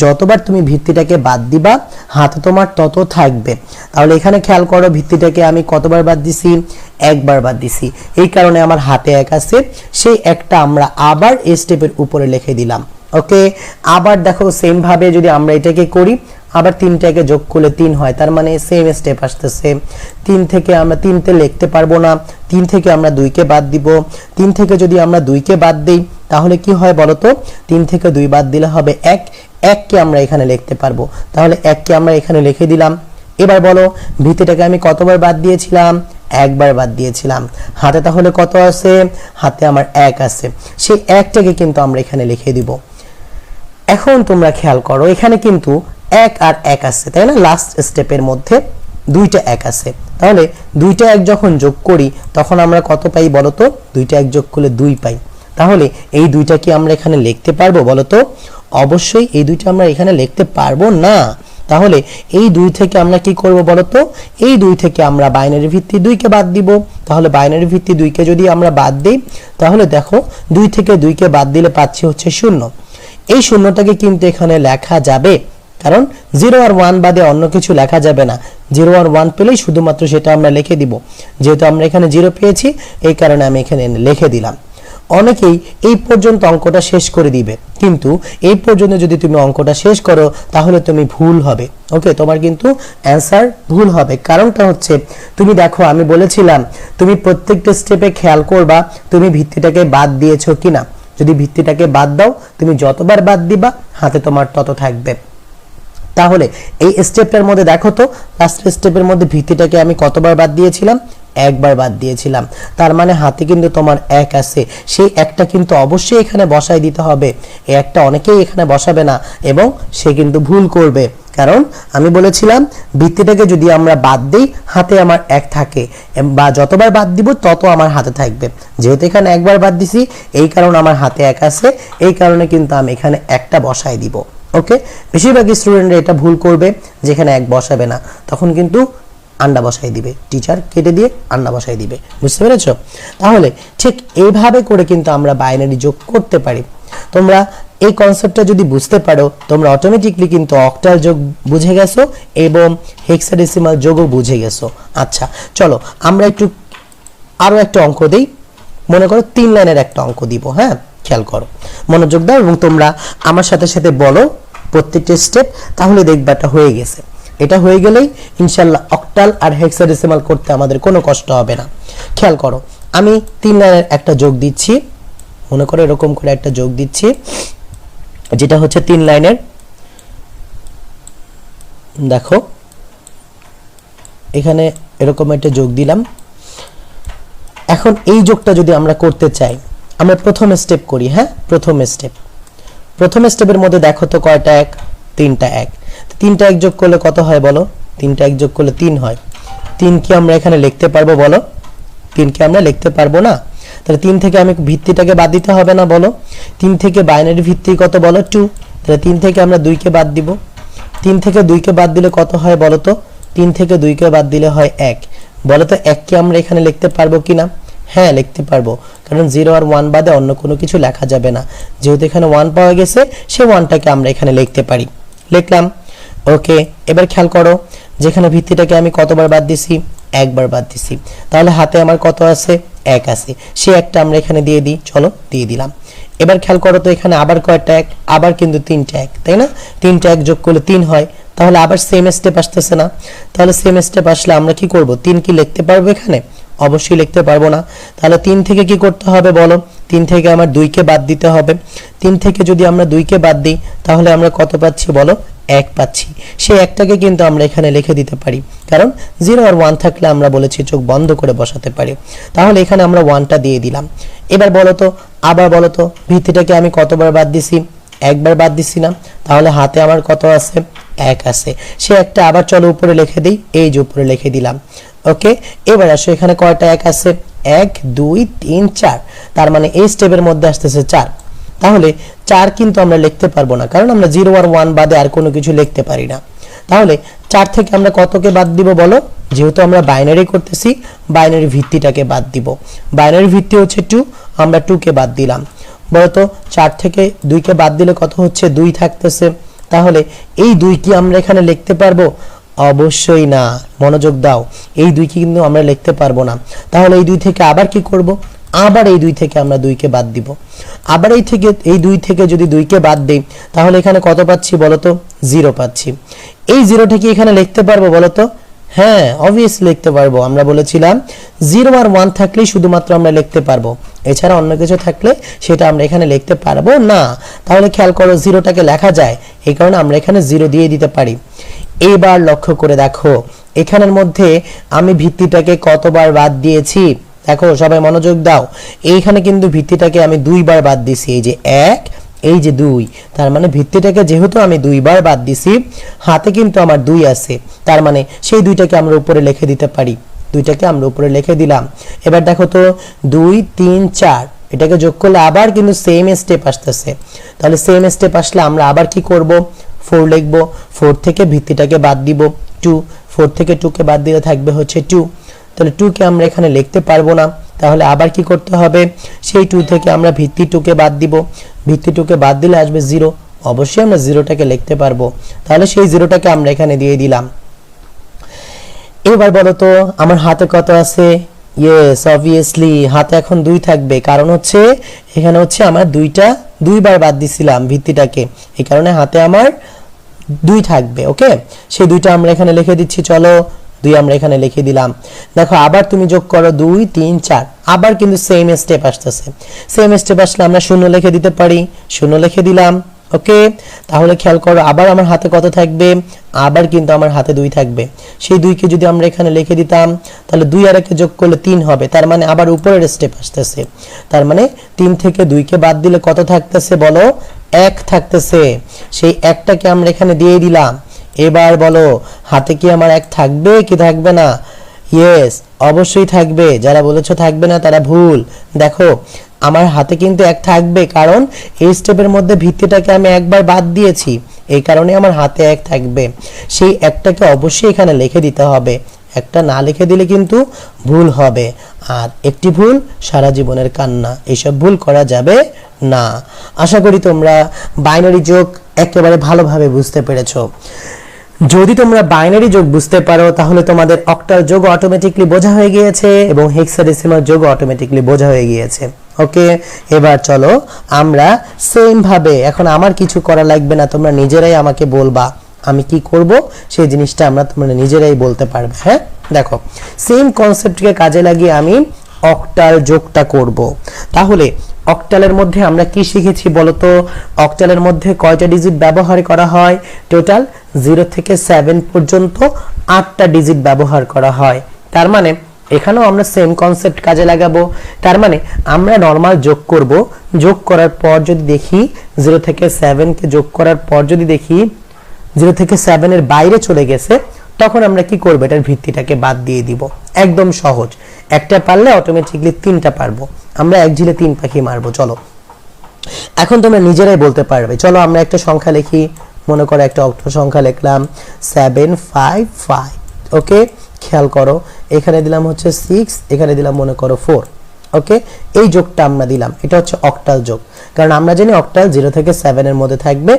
A: যতবার তুমি ভিত্তিটাকে বাদ দিবা হাতে তোমার তত থাকবে। তাহলে এখানে খেয়াল করো, ভিত্তিটাকে আমি কতবার বাদ দিছি? একবার বাদ দিছি। এই কারণে আমার হাতে 1 আছে, সেই একটা আমরা আবার এই স্টেপের উপরে লিখে দিলাম। ওকে, আবার দেখো সেম ভাবে যদি আমরা এটাকে করি, আবার 3টাকে যোগ করলে 3 হয়, তার মানে সেম স্টেপ আসতেছে। 3 থেকে আমরা 3তে লিখতে পারবো না, 3 থেকে আমরা 2 কে বাদ দিব। 3 থেকে যদি আমরা 2 কে বাদ দেই তাহলে কি হয় বলো তো? 3 থেকে 2 বাদ দিলে হবে 1, 1 কে আমরা এখানে লিখতে পারবো, তাহলে 1 কে আমরা এখানে লিখে দিলাম। এবার বলো, ভিত্তিটাকে আমি কতবার বাদ দিয়েছিলাম? একবার বাদ দিয়েছিলাম। হাতে তাহলে কত আছে? হাতে আমার 1 আছে, সেই 1টাকে কিন্তু আমরা এখানে লিখে দিব। এখন তোমরা খেয়াল করো, এখানে কিন্তু 1 আর 1 আছে, তাই না? লাস্ট স্টেপের মধ্যে 2টা 1 আছে, তাহলে 2টা 1 যখন যোগ করি তখন আমরা কত পাই বলো তো? 2টা 1 যোগ করলে 2 পাই। তাহলে এই 2টা কি আমরা এখানে লিখতে পারবো বলো তো? অবশ্যই এই 2টা আমরা এখানে লিখতে পারবো না। তাহলে এই 2 থেকে আমরা কি করব বলো তো? এই 2 থেকে আমরা বাইনারি ভিত্তি 2 কে বাদ দিব। তাহলে বাইনারি ভিত্তি 2 কে যদি আমরা বাদ দেই তাহলে দেখো 2 থেকে 2 কে বাদ দিলে পাচ্ছি হচ্ছে 0। এই শূন্যটাকে কিন্তু এখানে লেখা যাবে, কারণ 0 আর 1 বাদে অন্য কিছু লেখা যাবে না। 0 আর 1 পেলেই শুধুমাত্র সেটা আমরা লিখে দিব। যেহেতু আমরা এখানে 0 পেয়েছি, এই কারণে আমি এখানে লিখে দিলাম। অনেকেই এই পর্যন্ত অঙ্কটা শেষ করে দিবে, কিন্তু এই পর্যন্ত যদি তুমি অঙ্কটা শেষ করো তাহলে তুমি ভুল হবে। ওকে, তোমার কিন্তু অ্যান্সার ভুল হবে। কারণটা হচ্ছে, তুমি দেখো আমি বলেছিলাম তুমি প্রত্যেকটা স্টেপে খেয়াল করবা তুমি ভিত্তিটাকে বাদ দিয়েছো কিনা। যদি ভিত্তিটাকে বাদ দাও, তুমি যতবার বাদ দিবা হাতে তোমার তত থাকবে। তাহলে এই স্টেপটার মধ্যে দেখো তো, লাস্ট স্টেপের মধ্যে ভিত্তিটাকে আমি কতবার বাদ দিয়েছিলাম? একবার বাদ দিয়েছিলাম। তার মানে হাতে কিন্তু তোমার 1 আছে, সেই একটা কিন্তু অবশ্যই এখানে বসাই দিতে হবে। এই একটা অনেকেই এখানে বসাবে না এবং সে কিন্তু ভুল করবে, কারণ আমি বলেছিলাম ভিত্তিটাকে যদি আমরা বাদ দেই হাতে আমার 1 থাকে, বা যতবার বাদ দিব তত আমার হাতে থাকবে। যেহেতু এখানে একবার বাদ দিছি, এই কারণে আমার হাতে 1 আছে, এই কারণে কিন্তু আমি এখানে একটা বসাই দিব। ওকে, বেশিরভাগ স্টুডেন্টরা এটা ভুল করবে, যেখানে 1 বসাবে না, তখন কিন্তু আন্ডা বসাই দিবে, টিচার কেটে দিয়ে আন্ডা বসাই দিবে। বুঝতে পেরেছো? তাহলে ঠিক এইভাবে করে কিন্তু আমরা বাইনারি যোগ করতে পারি। তোমরা এই কনসেপ্টটা যদি বুঝতে পারো, তোমরা অটোমেটিকলি কিন্তু অক্টাল যোগ বুঝে গেছো এবং হেক্সাডেসিমাল যোগও বুঝে গেছো। আচ্ছা, চলো আমরা একটু আরো একটা অঙ্ক দেই। মনে করো 3 লাইনের একটা অঙ্ক দিব। হ্যাঁ, খেয়াল করো, মনোযোগ দাও এবং তোমরা আমার সাথে সাথে বলো প্রত্যেকটা স্টেপ, তাহলে দেখবা এটা হয়ে গেছে। এটা হয়ে গেলেই ইনশাআল্লাহ অক্টাল আর হেক্সাডেসিমাল করতে আমাদের কোনো কষ্ট হবে না। খেয়াল করো, আমি 3 লাইনের একটা যোগ দিচ্ছি। মনে করো এরকম করে একটা যোগ দিচ্ছি, যেটা হচ্ছে 3 লাইনের। দেখো এখানে এরকম একটা যোগ দিলাম। এখন এই যোগটা যদি আমরা করতে চাই, আমরা প্রথম স্টেপ করি। হ্যাঁ, প্রথম স্টেপের মধ্যে দেখো তো কয়টা 1? 3টা 1। 3টা 1 যোগ করলে কত হয় বলো? 3টা 1 যোগ করলে 3 হয়। 3 কি আমরা এখানে লিখতে পারবো বলো? 3 কি আমরা লিখতে পারবো না? তাহলে 3 থেকে আমি ভিত্তিটাকে বাদ দিতে হবে না বলো? 3 থেকে বাইনারি ভিত্তি কত বলো? 2। তাহলে 3 থেকে আমরা 2 কে বাদ দিব। 3 থেকে 2 কে বাদ দিলে কত হয় বলো তো? 3 থেকে 2 কে বাদ দিলে হয় 1। বলো তো 1 কে আমরা এখানে লিখতে পারবো কিনা? হ্যাঁ, লিখতে পারবো, কারণ 0 আর 1 বাদে অন্য কোনো কিছু লেখা যাবে না। যেহেতু এখানে 1 পাওয়া গেছে, সেই 1টাকে আমরা এখানে লিখতে পারি। লিখলাম। ওকে, এবার খেয়াল করো, যেখানে ভিত্তিটাকে আমি কতবার বাদ দিছি? একবার বাদ দিছি। তাহলে হাতে আমার কত আছে? 1 আছে, সে একটা আমরা এখানে দিয়ে দিই। চলো, দিয়ে দিলাম। এবার খেয়াল করো তো, এখানে আবার কয়টা 1? আবার কিন্তু 3টা 1, তাই না? 3টা 1 যোগ করলে 3 হয়। তাহলে আবার সেম স্টেপ আসতেছে না? তাহলে সেম স্টেপ আসলে আমরা কি করব? 3 কি লিখতে পারবো এখানে? অবশ্যই লিখতে পারবো না। তাহলে 3 থেকে কি করতে হবে বলো? 3 থেকে আমার 2 কে বাদ দিতে হবে। 3 থেকে যদি আমরা 2 কে বাদ দিই তাহলে আমরা কত পাচ্ছি বলো? 1 পাচ্ছি। সেই একটাকে কিন্তু আমরা এখানে লিখে দিতে পারি, কারণ 0 আর 1 থাকলে আমরা বলেছি চোখ বন্ধ করে বসাতে পারি। তাহলে এখানে আমরা 1টা দিয়ে দিলাম। এবার বলো তো, আবার বলো তো, ভিত্তিটাকে আমি কতবার বাদ দিছি? একবার বাদ দিছি না? তাহলে হাতে আমার কত আছে? 1 আছে। সে একটা আবার চলো উপরে লিখে দেই, এই যে উপরে লিখে দিলাম। ওকে, এবার আসো এখানে কয়টা 1 আছে? 1 2 3 4, তার মানে এই স্টেপের মধ্যে আসতেছে 4। তাহলে 4 কিন্তু আমরা লিখতে পারবো না, কারণ আমরা 0 আর 1 বাদে আর কোনো কিছু লিখতে পারি না। তাহলে 4 থেকে আমরা কতকে বাদ দিব বলো? যেহেতু আমরা বাইনারি করতেছি, বাইনারি ভিত্তিটাকে বাদ দিব। বাইনারি ভিত্তি হচ্ছে 2, আমরা 2 কে বাদ দিলাম। বলতো 4 থেকে 2 কে বাদ দিলে কত হচ্ছে? 2 থাকতেছে। তাহলে এই 2 কি আমরা এখানে লিখতে পারবো? অবশ্যই না। মনোযোগ দাও, এই 2 কি কিন্তু আমরা লিখতে পারবো না। তাহলে এই 2 থেকে আবার কি করব? আবার এই 2 থেকে আমরা 2 কে বাদ দিব। আবার এই 2 থেকে যদি 2 কে বাদ দেই তাহলে এখানে কত পাচ্ছি বলো তো? 0 পাচ্ছি। এই 0টা কি এখানে লিখতে পারবো বলো তো? হ্যাঁ, অবভিয়াসলি লিখতে পারবো। আমরা বলেছিলাম 0 আর 1 থাকলেই শুধুমাত্র আমরা লিখতে পারবো, এছাড়া অন্য কিছু থাকলে সেটা আমরা এখানে লিখতে পারবো না। তাহলে খেয়াল করো, 0টাকে লেখা যায়, এই কারণে আমরা এখানে 0 দিয়ে দিতে পারি। এবার লক্ষ্য করে দেখো এখানের মধ্যে আমি ভিত্তিটাকে কতবার বাদ দিয়েছি। দেখো সবাই মনোযোগ দাও, এইখানে কিন্তু ভিত্তিটাকে আমি 2 বার বাদ দিছি। এই যে 1, এই যে 2, তার মানে ভিত্তিটাকে যেহেতু আমি 2 বার বাদ দিছি, হাতে কিন্তু আমার 2 আছে, তার মানে সেই 2টাকে আমরা উপরে লিখে দিতে পারি। 2টাকে আমরা উপরে লিখে দিলাম। এবার দেখো তো 2 3 4, এটাকে যোগ করলে আবার কিন্তু সেম স্টেপ আসতেছে। তাহলে সেম স্টেপ আসলে আমরা আবার কি করব? 4 লিখব। 4 থেকে ভিত্তিটাকে বাদ দিব 2, 4 থেকে 2 কে বাদ দিলে থাকবে হচ্ছে 2। তাহলে 2 কে আমরা এখানে লিখতে পারবো না। তাহলে আবার কি করতে হবে? সেই 2 থেকে আমরা ভিত্তি 2 কে বাদ দিব। ভিত্তি 2 কে বাদ দিলে আসবে 0। অবশ্যই আমরা 0টাকে লিখতে পারবো। তাহলে সেই 0টাকে আমরা এখানে দিয়ে দিলাম। এবার বলো তো আমার হাতে কত আছে? ইয়েস, অবভিয়াসলি হাতে এখন 2 থাকবে, কারণ হচ্ছে এখানে হচ্ছে আমার 2টা 2 বার বাদ দিছিলাম ভিত্তিটাকে, এই কারণে হাতে আমার 2 থাকবে। ওকে, সেই 2টা আমরা এখানে লিখে দিচ্ছি। চলো 2 আমরা এখানে লিখে দিলাম। দেখো আবার তুমি যোগ করো 2 3 4, আবার কিন্তু সেম স্টেপ আসতেছে। সেম স্টেপ আসলে আমরা 0 লিখে দিতে পারি। 0 লিখে দিলাম। ওকে, তাহলে খেয়াল করো আবার আমার হাতে কত থাকবে? আবার কিন্তু আমার হাতে 2 থাকবে। সেই 2 কে যদি আমরা এখানে লিখে দিতাম তাহলে 2 আর 1 যোগ করলে 3 হবে, তার মানে আবার উপরের স্টেপ আসতেছে। তার মানে 3 থেকে 2 কে বাদ দিলে কত থাকতেছে বলো? 1 থাকতেছে। সেই 1টাকে আমরা এখানে দিয়ে দিলাম। এবার বলো হাতে কি আমার 1 থাকবে কি থাকবে না? ইয়েস, অবশ্যই থাকবে। যারা বলেছো থাকবে না তারা ভুল। দেখো আমার হাতে কিন্তু 1 থাকবে, কারণ এই স্টেপের মধ্যে ভিত্তিটাকে আমি একবার বাদ দিয়েছি, এই কারণে আমার হাতে 1 থাকবে। সেই 1টাকে অবশ্যই এখানে লিখে দিতে হবে। একটা না লিখে দিলে কিন্তু ভুল হবে, আর একটি ভুল সারা জীবনের কান্না। এইসব ভুল করা যাবে না। আশা করি তোমরা বাইনারি যোগ একেবারে ভালোভাবে বুঝতে পেরেছো। যদি তোমরা বাইনারি যোগ বুঝতে পারো তাহলে তোমাদের অক্টাল যোগ অটোমেটিকলি বোঝা হয়ে গিয়েছে এবং হেক্সাডেসিমাল যোগ অটোমেটিকলি বোঝা হয়ে গিয়েছে। ওকে, এবার চলো আমরা সেম ভাবে, এখন আমার কিছু করা লাগবে না, তোমরা নিজেরাই আমাকে বলবা আমি কি করব, সেই জিনিসটা তোমরা নিজেরাই বলতে পারবে। হ্যাঁ, দেখো সেম কনসেপ্টকে কাজে লাগিয়ে আমি অক্টাল যোগটা করব। তাহলে অক্টালের মধ্যে আমরা কি শিখেছি বলতো? অক্টালের মধ্যে কয়টা ডিজিট ব্যবহার করা হয়? টোটাল 0 থেকে 7 পর্যন্ত 8টা ডিজিট ব্যবহার করা হয়। তার মানে এখানেও আমরা সেম কনসেপ্ট কাজে লাগাবো। তার মানে আমরা নরমাল যোগ করব। যোগ করার পর যদি দেখি 0 থেকে 7 কে যোগ করার পর যদি দেখি 0 থেকে 7 এর বাইরে চলে গেছে, তখন আমরা কি করব? এটার ভিত্তিটাকে বাদ দিয়ে দিব। একদম সহজ। একটা পারলে অটোমেটিকলি 3টা পারবো। আমরা এক ঝিলে 3 পাখি মারবো। চলো এখন তোমরা নিজেরাই বলতে পারবে। চলো আমরা একটা সংখ্যা লিখি। মনে করো একটা অক্টাল সংখ্যা লিখলাম 755। ওকে, খেয়াল করো এখানে দিলাম হচ্ছে 6, এখানে দিলাম মনে করো 4। ওকে, এই যোগটা আমরা দিলাম, এটা হচ্ছে অক্টাল যোগ। কারণ আমরা জানি অক্টাল 0 থেকে 7 এর মধ্যে থাকবে।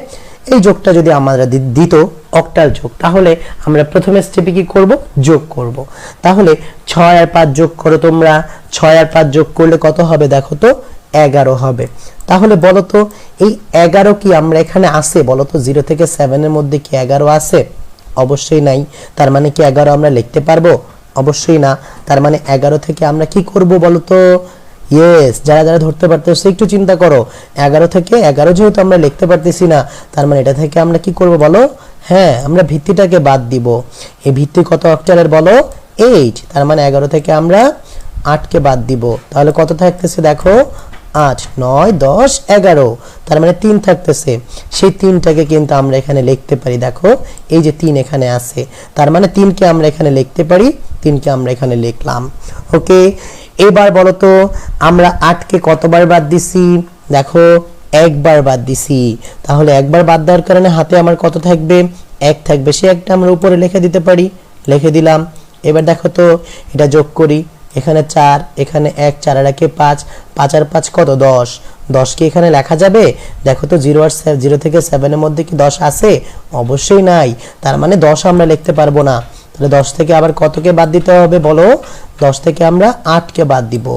A: এই যোগটা যদি আমরা দিত অক্টাল যোগ, তাহলে আমরা প্রথমে স্টেপে কি করব? যোগ করব। তাহলে 6 আর 5 যোগ করো তোমরা। 6 আর 5 যোগ করলে কত হবে দেখো তো? 11 হবে। তাহলে বলো তো এই 11 কি আমরা এখানে আছে বলো তো? 0 থেকে 7 এর মধ্যে কি 11 আছে? অবশ্যই নাই। তার মানে কি 11 আমরা লিখতে পারবো? অবশ্যই না। তার মানে 11 থেকে আমরা কি করব বলো তো? ইয়েস, যারা যারা ধরতে পারতেছো একটু চিন্তা করো। 11 থেকে 11 যেহেতু আমরা লিখতে পারতেছি না, তার মানে এটা থেকে আমরা কি করব বলো? হ্যাঁ, আমরা ভিত্তিটাকে বাদ দিব। এই ভিত্তি কত অক্টালের বলো? 8। তার মানে 11 থেকে আমরা 8 কে বাদ দিব। তাহলে কত থাকতেছে দেখো? 8, 9, 10, 11। তার মানে 3 থাকতেছে। সেই 3টাকে কিন্তু আমরা এখানে লিখতে পারি। দেখো এই যে 3 এখানে আছে, তার মানে 3 কে আমরা এখানে লিখতে পারি। 3 কে আমরা এখানে লিখলাম। ওকে, এবার বলো তো আমরা 8 কে কতবার বাদ দিছি? দেখো একবার বাদ দিছি। তাহলে একবার বাদ দেওয়ার কারণে হাতে আমার কত থাকবে? 1 থাকবে। সে একটা আমরা উপরে লিখে দিতে পারি। লিখে দিলাম। এবার দেখো তো এটা যোগ করি। এখানে 4, এখানে 1, 4 আর 1 5, 5 আর 5 কত? 10। 10 কি এখানে লেখা যাবে? দেখো তো 0 থেকে 7 এর মধ্যে কি 10 আছে? অবশ্যই নাই। তার মানে 10 আমরা লিখতে পারবো না। তাহলে 10 থেকে আবার কতকে বাদ দিতে হবে বলো? 10 থেকে আমরা 8 কে বাদ দিব।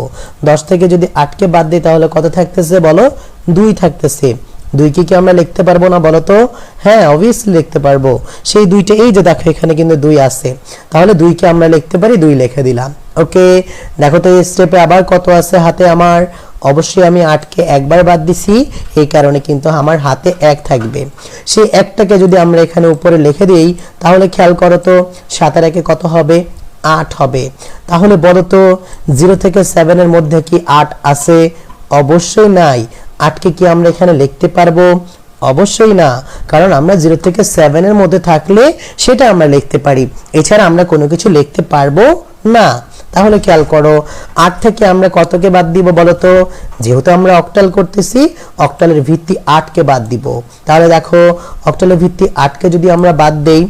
A: 10 থেকে যদি 8 কে বাদ দিই তাহলে কত থাকতেছে বলো? 2 থাকতেছে। 2 কি আমরা লিখতে পারবো না বলো তো? হ্যাঁ, অবভিয়াসলি লিখতে পারবো। সেই 2টা এই যে দেখো এখানে কিন্তু 2 আছে। তাহলে 2 কে আমরা লিখতে পারি, 2 লিখে দিলাম। ওকে, দেখো তো এই স্টেপে আবার কত আছে হাতে আমার? অবশ্যই আমি 8 কে একবার বাদ দিছি, এই কারণে কিন্তু আমার হাতে 1 থাকবে। সেই 1টাকে যদি আমরা এখানে উপরে লিখে দেই তাহলে খেয়াল করো তো 7 আর 1 কত হবে? 8 হবে। তাহলে বলো তো 0 থেকে 7 এর মধ্যে কি 8 আছে? অবশ্যই নাই। 8 কে কি আমরা এখানে লিখতে পারবো? অবশ্যই না, কারণ আমরা 0 থেকে 7 এর মধ্যে থাকলে সেটা আমরা লিখতে পারি, এছাড়া আমরা কোনো কিছু লিখতে পারবো না। তাহলে খেয়াল করো 8 থেকে আমরা কতকে বাদ দিব বলো তো? যেহেতু আমরা অক্টাল করতেছি, অক্টালের ভিত্তি 8 কে বাদ দিব। তাহলে দেখো অক্টালের ভিত্তি 8 কে যদি আমরা বাদ দেই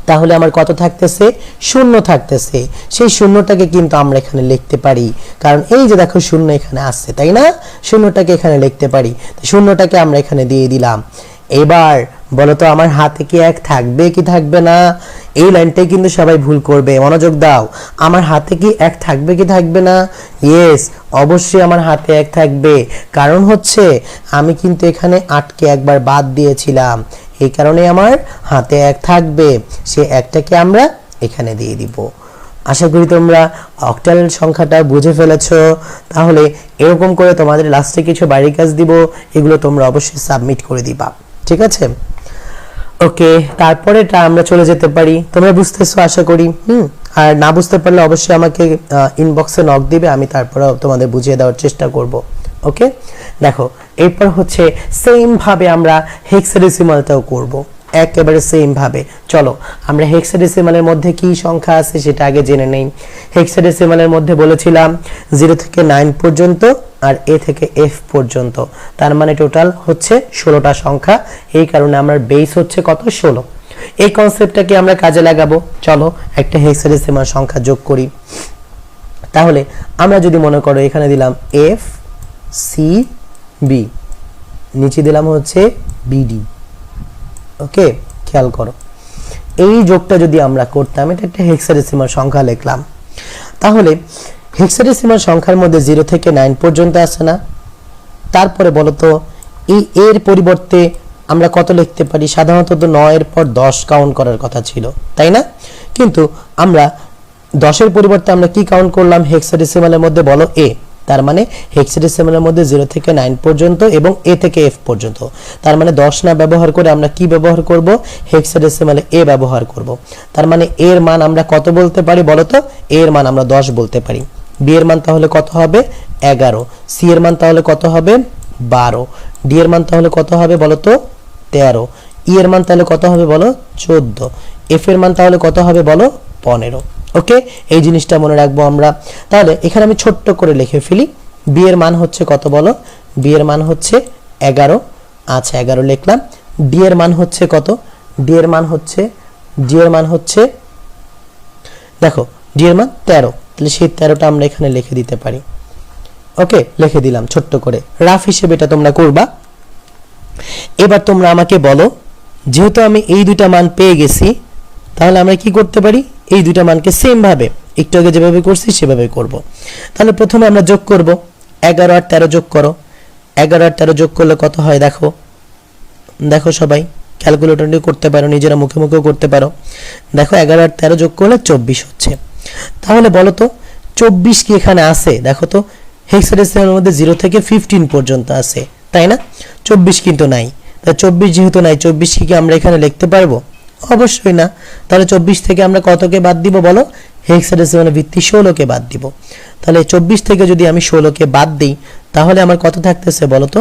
A: তাহলে আমার কত থাকতেছে? 0 থাকতেছে। সেই শূন্যটাকে কিন্তু আমরা এখানে লিখতে পারি, কারণ এই যে দেখো 0 এখানে আসছে, তাই না? শূন্যটাকে এখানে লিখতে পারি। তো শূন্যটাকে আমরা এখানে দিয়ে দিলাম। এবার বলো তো আমার হাতে কি 1 থাকবে কি থাকবে না? এই লাইনটাই কিন্তু সবাই ভুল করবে, মনোযোগ দাও। আমার হাতে কি 1 থাকবে কি থাকবে না? ইয়েস, অবশ্যই আমার হাতে 1 থাকবে। কারণ হচ্ছে আমি কিন্তু এখানে 8 কে একবার বাদ দিয়েছিলাম, এই কারণে আমার হাতে 1 থাকবে। সে 1টাকে আমরা এখানে দিয়ে দিব। আশা করি তোমরা অক্টাল সংখ্যাটা বুঝে ফেলেছো। তাহলে এরকম করে তোমাদের লাস্টে কিছু বাড়ির কাজ দিব, এগুলো তোমরা অবশ্যই সাবমিট করে দিবা, ঠিক আছে? ওকে, তারপরেটা আমরা চলে যেতে পারি। তোমরা বুঝতেছো আশা করি। আর না বুঝতে পারলে অবশ্যই আমাকে ইনবক্সে নক দিবে, আমি তারপরে তোমাদের বুঝিয়ে দেওয়ার চেষ্টা করব। ওকে, দেখো এরপর হচ্ছে সেম ভাবে আমরা হেক্সাডেসিমালটাও করব, একেবারে সেম ভাবে। চলো আমরা হেক্সাডেসিমালের মধ্যে কি সংখ্যা আছে সেটা আগে জেনে নেই। হেক্সাডেসিমালের মধ্যে বলেছিলাম 0 থেকে 9 পর্যন্ত আর এ থেকে এফ পর্যন্ত, তার মানে টোটাল হচ্ছে 16টা সংখ্যা। এই কারণে আমার বেস হচ্ছে কত? 16। এই কনসেপ্টটাকে আমরা কাজে লাগাবো। চলো একটা হেক্সাডেসিমাল সংখ্যা যোগ করি। তাহলে আমরা যদি মনে করো এখানে দিলাম এফ সি বি, নিচে দিলাম হচ্ছে বিডি। ওকে, খেয়াল করো এই যোগটা যদি আমরা করতাম, এটা একটা হেক্সাডেসিমাল সংখ্যা লিখলাম। তাহলে হেক্সাডেসিমাল সংখ্যার মধ্যে 0 থেকে 9 পর্যন্ত আছে না? তারপরে বলো তো এই এর পরিবর্তে আমরা কত লিখতে পারি? সাধারণত তো 9 এর পর 10 কাউন্ট করার কথা ছিল, তাই না? কিন্তু আমরা 10 এর পরিবর্তে আমরা কি কাউন্ট করলাম হেক্সাডেসিমালের মধ্যে? বলো এ। তার মানে হেক্সাডেসিমালের মধ্যে 0 থেকে 9 পর্যন্ত এবং এ থেকে এফ পর্যন্ত। তার মানে 10 না ব্যবহার করে আমরা কি ব্যবহার করব? হেক্সাডেসিমালে এ ব্যবহার করব। তার মানে এর মান আমরা কত বলতে পারি বলো তো? এর মান আমরা 10 বলতে পারি। বি এর মান তাহলে কত হবে? 11। সি এর মান তাহলে কত হবে? 12। ডি এর মান তাহলে কত হবে বলো তো? 13। ই এর মান তাহলে কত হবে বলো? 14। এফ এর মান তাহলে কত হবে বলো? 15। ওকে, এই জিনিসটা মনে রাখবো আমরা। তাহলে এখানে আমি ছোট্ট করে লিখে ফেলি। বি এর মান হচ্ছে কত বলো? বি এর মান হচ্ছে 11। আচ্ছা, 11 লিখলাম। ডি এর মান হচ্ছে কত? ডি এর মান হচ্ছে দেখো ডি এর মান 13। তাহলে সেই 13টা আমরা এখানে লিখে দিতে পারি। ওকে, লিখে দিলাম ছোট্ট করে, রাফ হিসেবে এটা তোমরা করবা। এবার তোমরা আমাকে বলো, যেহেতু আমি এই দুইটা মান পেয়ে গেছি, তাহলে আমরা কি করতে পারি? এই দুইটা মানকে সেম ভাবে একটু আগে যেভাবে করছি সেভাবে করব। তাহলে প্রথমে আমরা যোগ করব। 11 আর 13 যোগ করো। 11 আর 13 যোগ করলে কত হয় দেখো? দেখো সবাই ক্যালকুলেটর দিয়ে করতে পারো, নিজেরা মুখে মুখেও করতে পারো। দেখো 11 আর 13 যোগ করলে 24 হচ্ছে। তাহলে বলো তো 24 কি এখানে আছে? দেখো তো হেক্সাডেসিমালের মধ্যে 0 থেকে 15 পর্যন্ত আছে, তাই না? 24 কিন্তু নাই। তা 24 যেহেতু নাই, 24 কি আমরা এখানে লিখতে পারবো? অবশ্যই না। তাহলে 24 থেকে আমরা কতকে বাদ দিব বলো? হেক্সাডেসিমালের ভিত্তি 16 কে বাদ দিব। তাহলে 24 থেকে যদি আমি 16 কে বাদ দিই তাহলে আমার কত থাকতেছে বলো তো?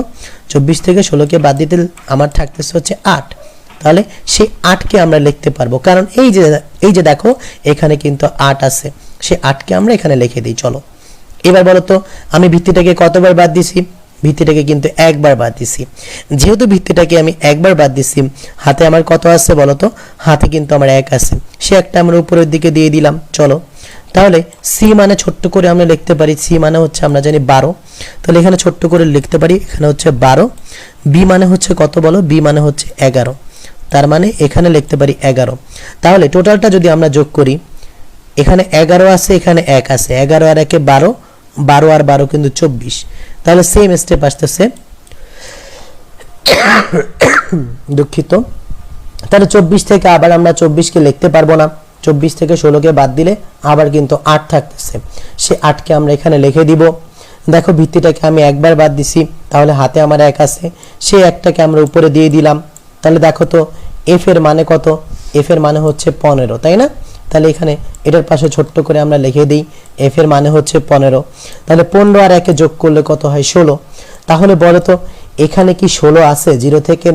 A: 24 থেকে 16 কে বাদ দিতে আমার থাকতেছে হচ্ছে 8। তাহলে সেই 8 কে আমরা লিখতে পারবো, কারণ এই যে দেখো এখানে কিন্তু 8 আছে, সেই 8 কে আমরা এখানে লিখে দিই। চলো এবার বলো তো আমি ভিত্তিটাকে কতবার বাদ দিছি? ভিত্তিটাকে কিন্তু একবার বাদ দিছি। যেহেতু ভিত্তিটাকে আমি একবার বাদ দিছি, হাতে আমার কত আছে বলো তো? হাতে কিন্তু আমার 1 আছে, সে একটা আমরা উপরের দিকে দিয়ে দিলাম। চলো তাহলে সি মানে ছোট্ট করে আমরা লিখতে পারি, সি মানে হচ্ছে আমরা জানি 12। তাহলে এখানে ছোট্ট করে লিখতে পারি, এখানে হচ্ছে 12। বি মানে হচ্ছে কত বলো? বি মানে হচ্ছে 11। তার মানে এখানে লিখতে পারি 11। তাহলে টোটালটা যদি আমরা যোগ করি, এখানে 11 আছে, এখানে 1 আছে, 11 আর 1 12, 12 আর 12 কিন্তু 24। তাহলে সেম স্টেপ আসতেছে, দুঃখিত। তাহলে 24 থেকে আবার আমরা 24 কে লিখতে পারবো না, 24 থেকে 16 কে বাদ দিলে আবার কিন্তু 8 থাকতেছে, সে 8 কে আমরা এখানে লিখে দিব। দেখো ভিত্তিটাকে আমি একবার বাদ দিছি, তাহলে হাতে আমার 1 আছে, সেই 1টাকে আমরা উপরে দিয়ে দিলাম। তাহলে দেখো তো এফ এর মানে কত? এফ এর মানে হচ্ছে 15, তাই না? তাহলে এখানে এটার পাশে ছোট্ট করে আমরা লিখে দিই, এফ এর মানে হচ্ছে 15। তাহলে 15 আর 1 যোগ করলে কত হয়? 16। তাহলে বলো তো এখানে কি 16 আছে? 0 থেকে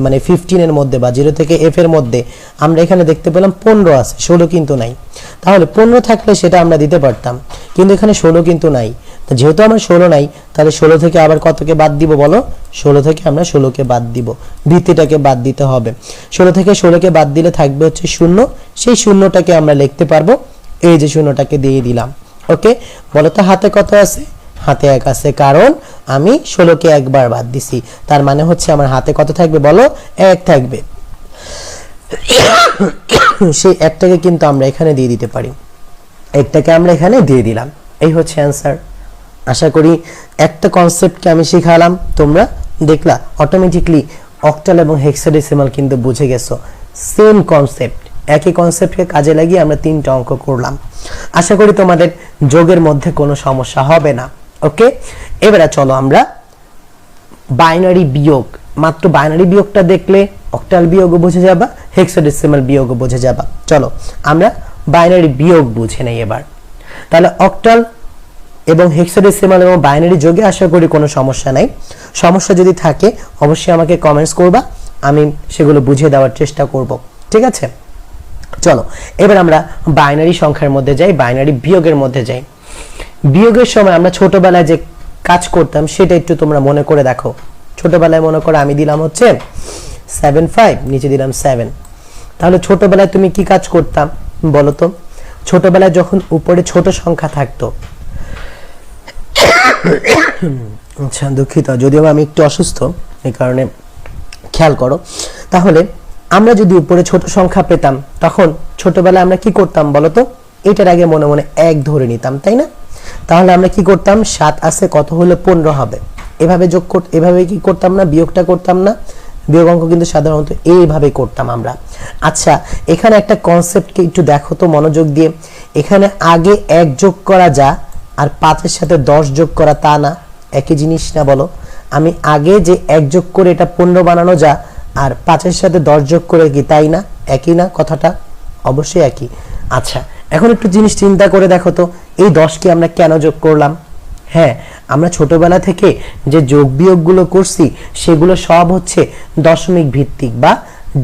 A: মানে 15 এর মধ্যে বা 0 থেকে এফ এর মধ্যে আমরা এখানে দেখতে পেলাম 15 আছে, 16 কিন্তু নাই। তাহলে 15 থাকলে সেটা আমরা দিতে পারতাম, কিন্তু এখানে 16 কিন্তু নাই। তো যেহেতু আমার 16 নাই, তাহলে 16 থেকে আবার কতকে বাদ দিব বলো? 16 থেকে আমরা 16 কে বাদ দিব, ভিত্তিটাকে বাদ দিতে হবে। 16 থেকে 16 কে বাদ দিলে থাকবে হচ্ছে 0, সেই শূন্যটাকে আমরা লিখতে পারবো, এই যে শূন্যটাকে দিয়ে দিলাম। ওকে, বলো তো হাতে কত আছে? হাতে 1 আছে, কারণ আমি 16 কে একবার বাদ দিছি। তার মানে হচ্ছে আমার হাতে কত থাকবে বলো? 1 থাকবে। সেই 1টাকে কিন্তু আমরা এখানে দিয়ে দিতে পারি, 1টাকে আমরা এখানে দিয়ে দিলাম। এই হচ্ছে অ্যান্সার। আশা করি একটা কনসেপ্টকে আমি শিখালাম, তোমরা দেখলা অটোমেটিকলি অক্টাল এবং হেক্সাডেসিমাল কিন্তু বুঝে গেছো। সেম কনসেপ্ট, একই কনসেপ্টকে কাজে লাগিয়ে আমরা 3টা অঙ্ক করলাম। আশা করি তোমাদের যোগের মধ্যে কোনো সমস্যা হবে না। ওকে, এবারে চলো আমরা বাইনারি বিয়োগ, মাত্র বাইনারি বিয়োগটা দেখলে অক্টাল বিয়োগও বুঝে যাবা, হেক্সাডেসিমাল বিয়োগও বুঝে যাবা। চলো আমরা বাইনারি বিয়োগ বুঝে নেই এবার। তাহলে অক্টাল এবং হেক্সাডেসিমাল এবং বাইনারি যোগে আশা করি কোনো সমস্যা নাই। সমস্যা যদি থাকে অবশ্যই আমাকে কমেন্টস করবা, আমি সেগুলো বুঝিয়ে দেওয়ার চেষ্টা করব। ঠিক আছে, চলো এবার আমরা বাইনারি সংখ্যার মধ্যে যাই, বাইনারি বিয়োগের মধ্যে যাই। বিয়োগের সময় আমরা ছোটবেলায় যে কাজ করতাম সেটা একটু তোমরা মনে করে দেখো। ছোটবেলায় মনে করো আমি দিলাম হচ্ছে 7.5, নিচে দিলাম 7। তাহলে ছোটবেলায় তুমি কি কাজ করতাম বলো তো? ছোটবেলায় যখন উপরে ছোট সংখ্যা থাকতো, আচ্ছা দুঃখিত, যদিও আমি একটু অসুস্থ, এই কারণে খেয়াল করো। তাহলে আমরা যদি উপরে ছোট সংখ্যা পেতাম তখন ছোটবেলায় আমরা কি করতাম বলো তো? এটার আগে মনে মনে 1 ধরে নিতাম, তাই না? তাহলে আমরা কি করতাম? 7 আছে, কত হলে 15 হবে, এভাবে যোগ এভাবে কি করতাম না? বিয়োগটা করতাম না? বিয়োগ অঙ্ক কিন্তু সাধারণত এইভাবে করতাম আমরা। আচ্ছা এখানে একটা কনসেপ্টকে একটু দেখো তো মনোযোগ দিয়ে। এখানে আগে 1 যোগ করা যা আর 5 এর সাথে 10 যোগ করা তা না? একই জিনিস না বলো? আমি আগে যে 1 যোগ করে এটা 15 বানানো যা আর 5 এর সাথে 10 যোগ করে কি তাই না? একই না কথাটা? অবশ্যই একই। আচ্ছা এখন একটু জিনিস চিন্তা করে দেখো তো, এই 10 কে আমরা কেন যোগ করলাম? হ্যাঁ, আমরা ছোটবেলা থেকে যে যোগ বিয়োগগুলো করছি সেগুলো সব হচ্ছে দশমিক ভিত্তিক বা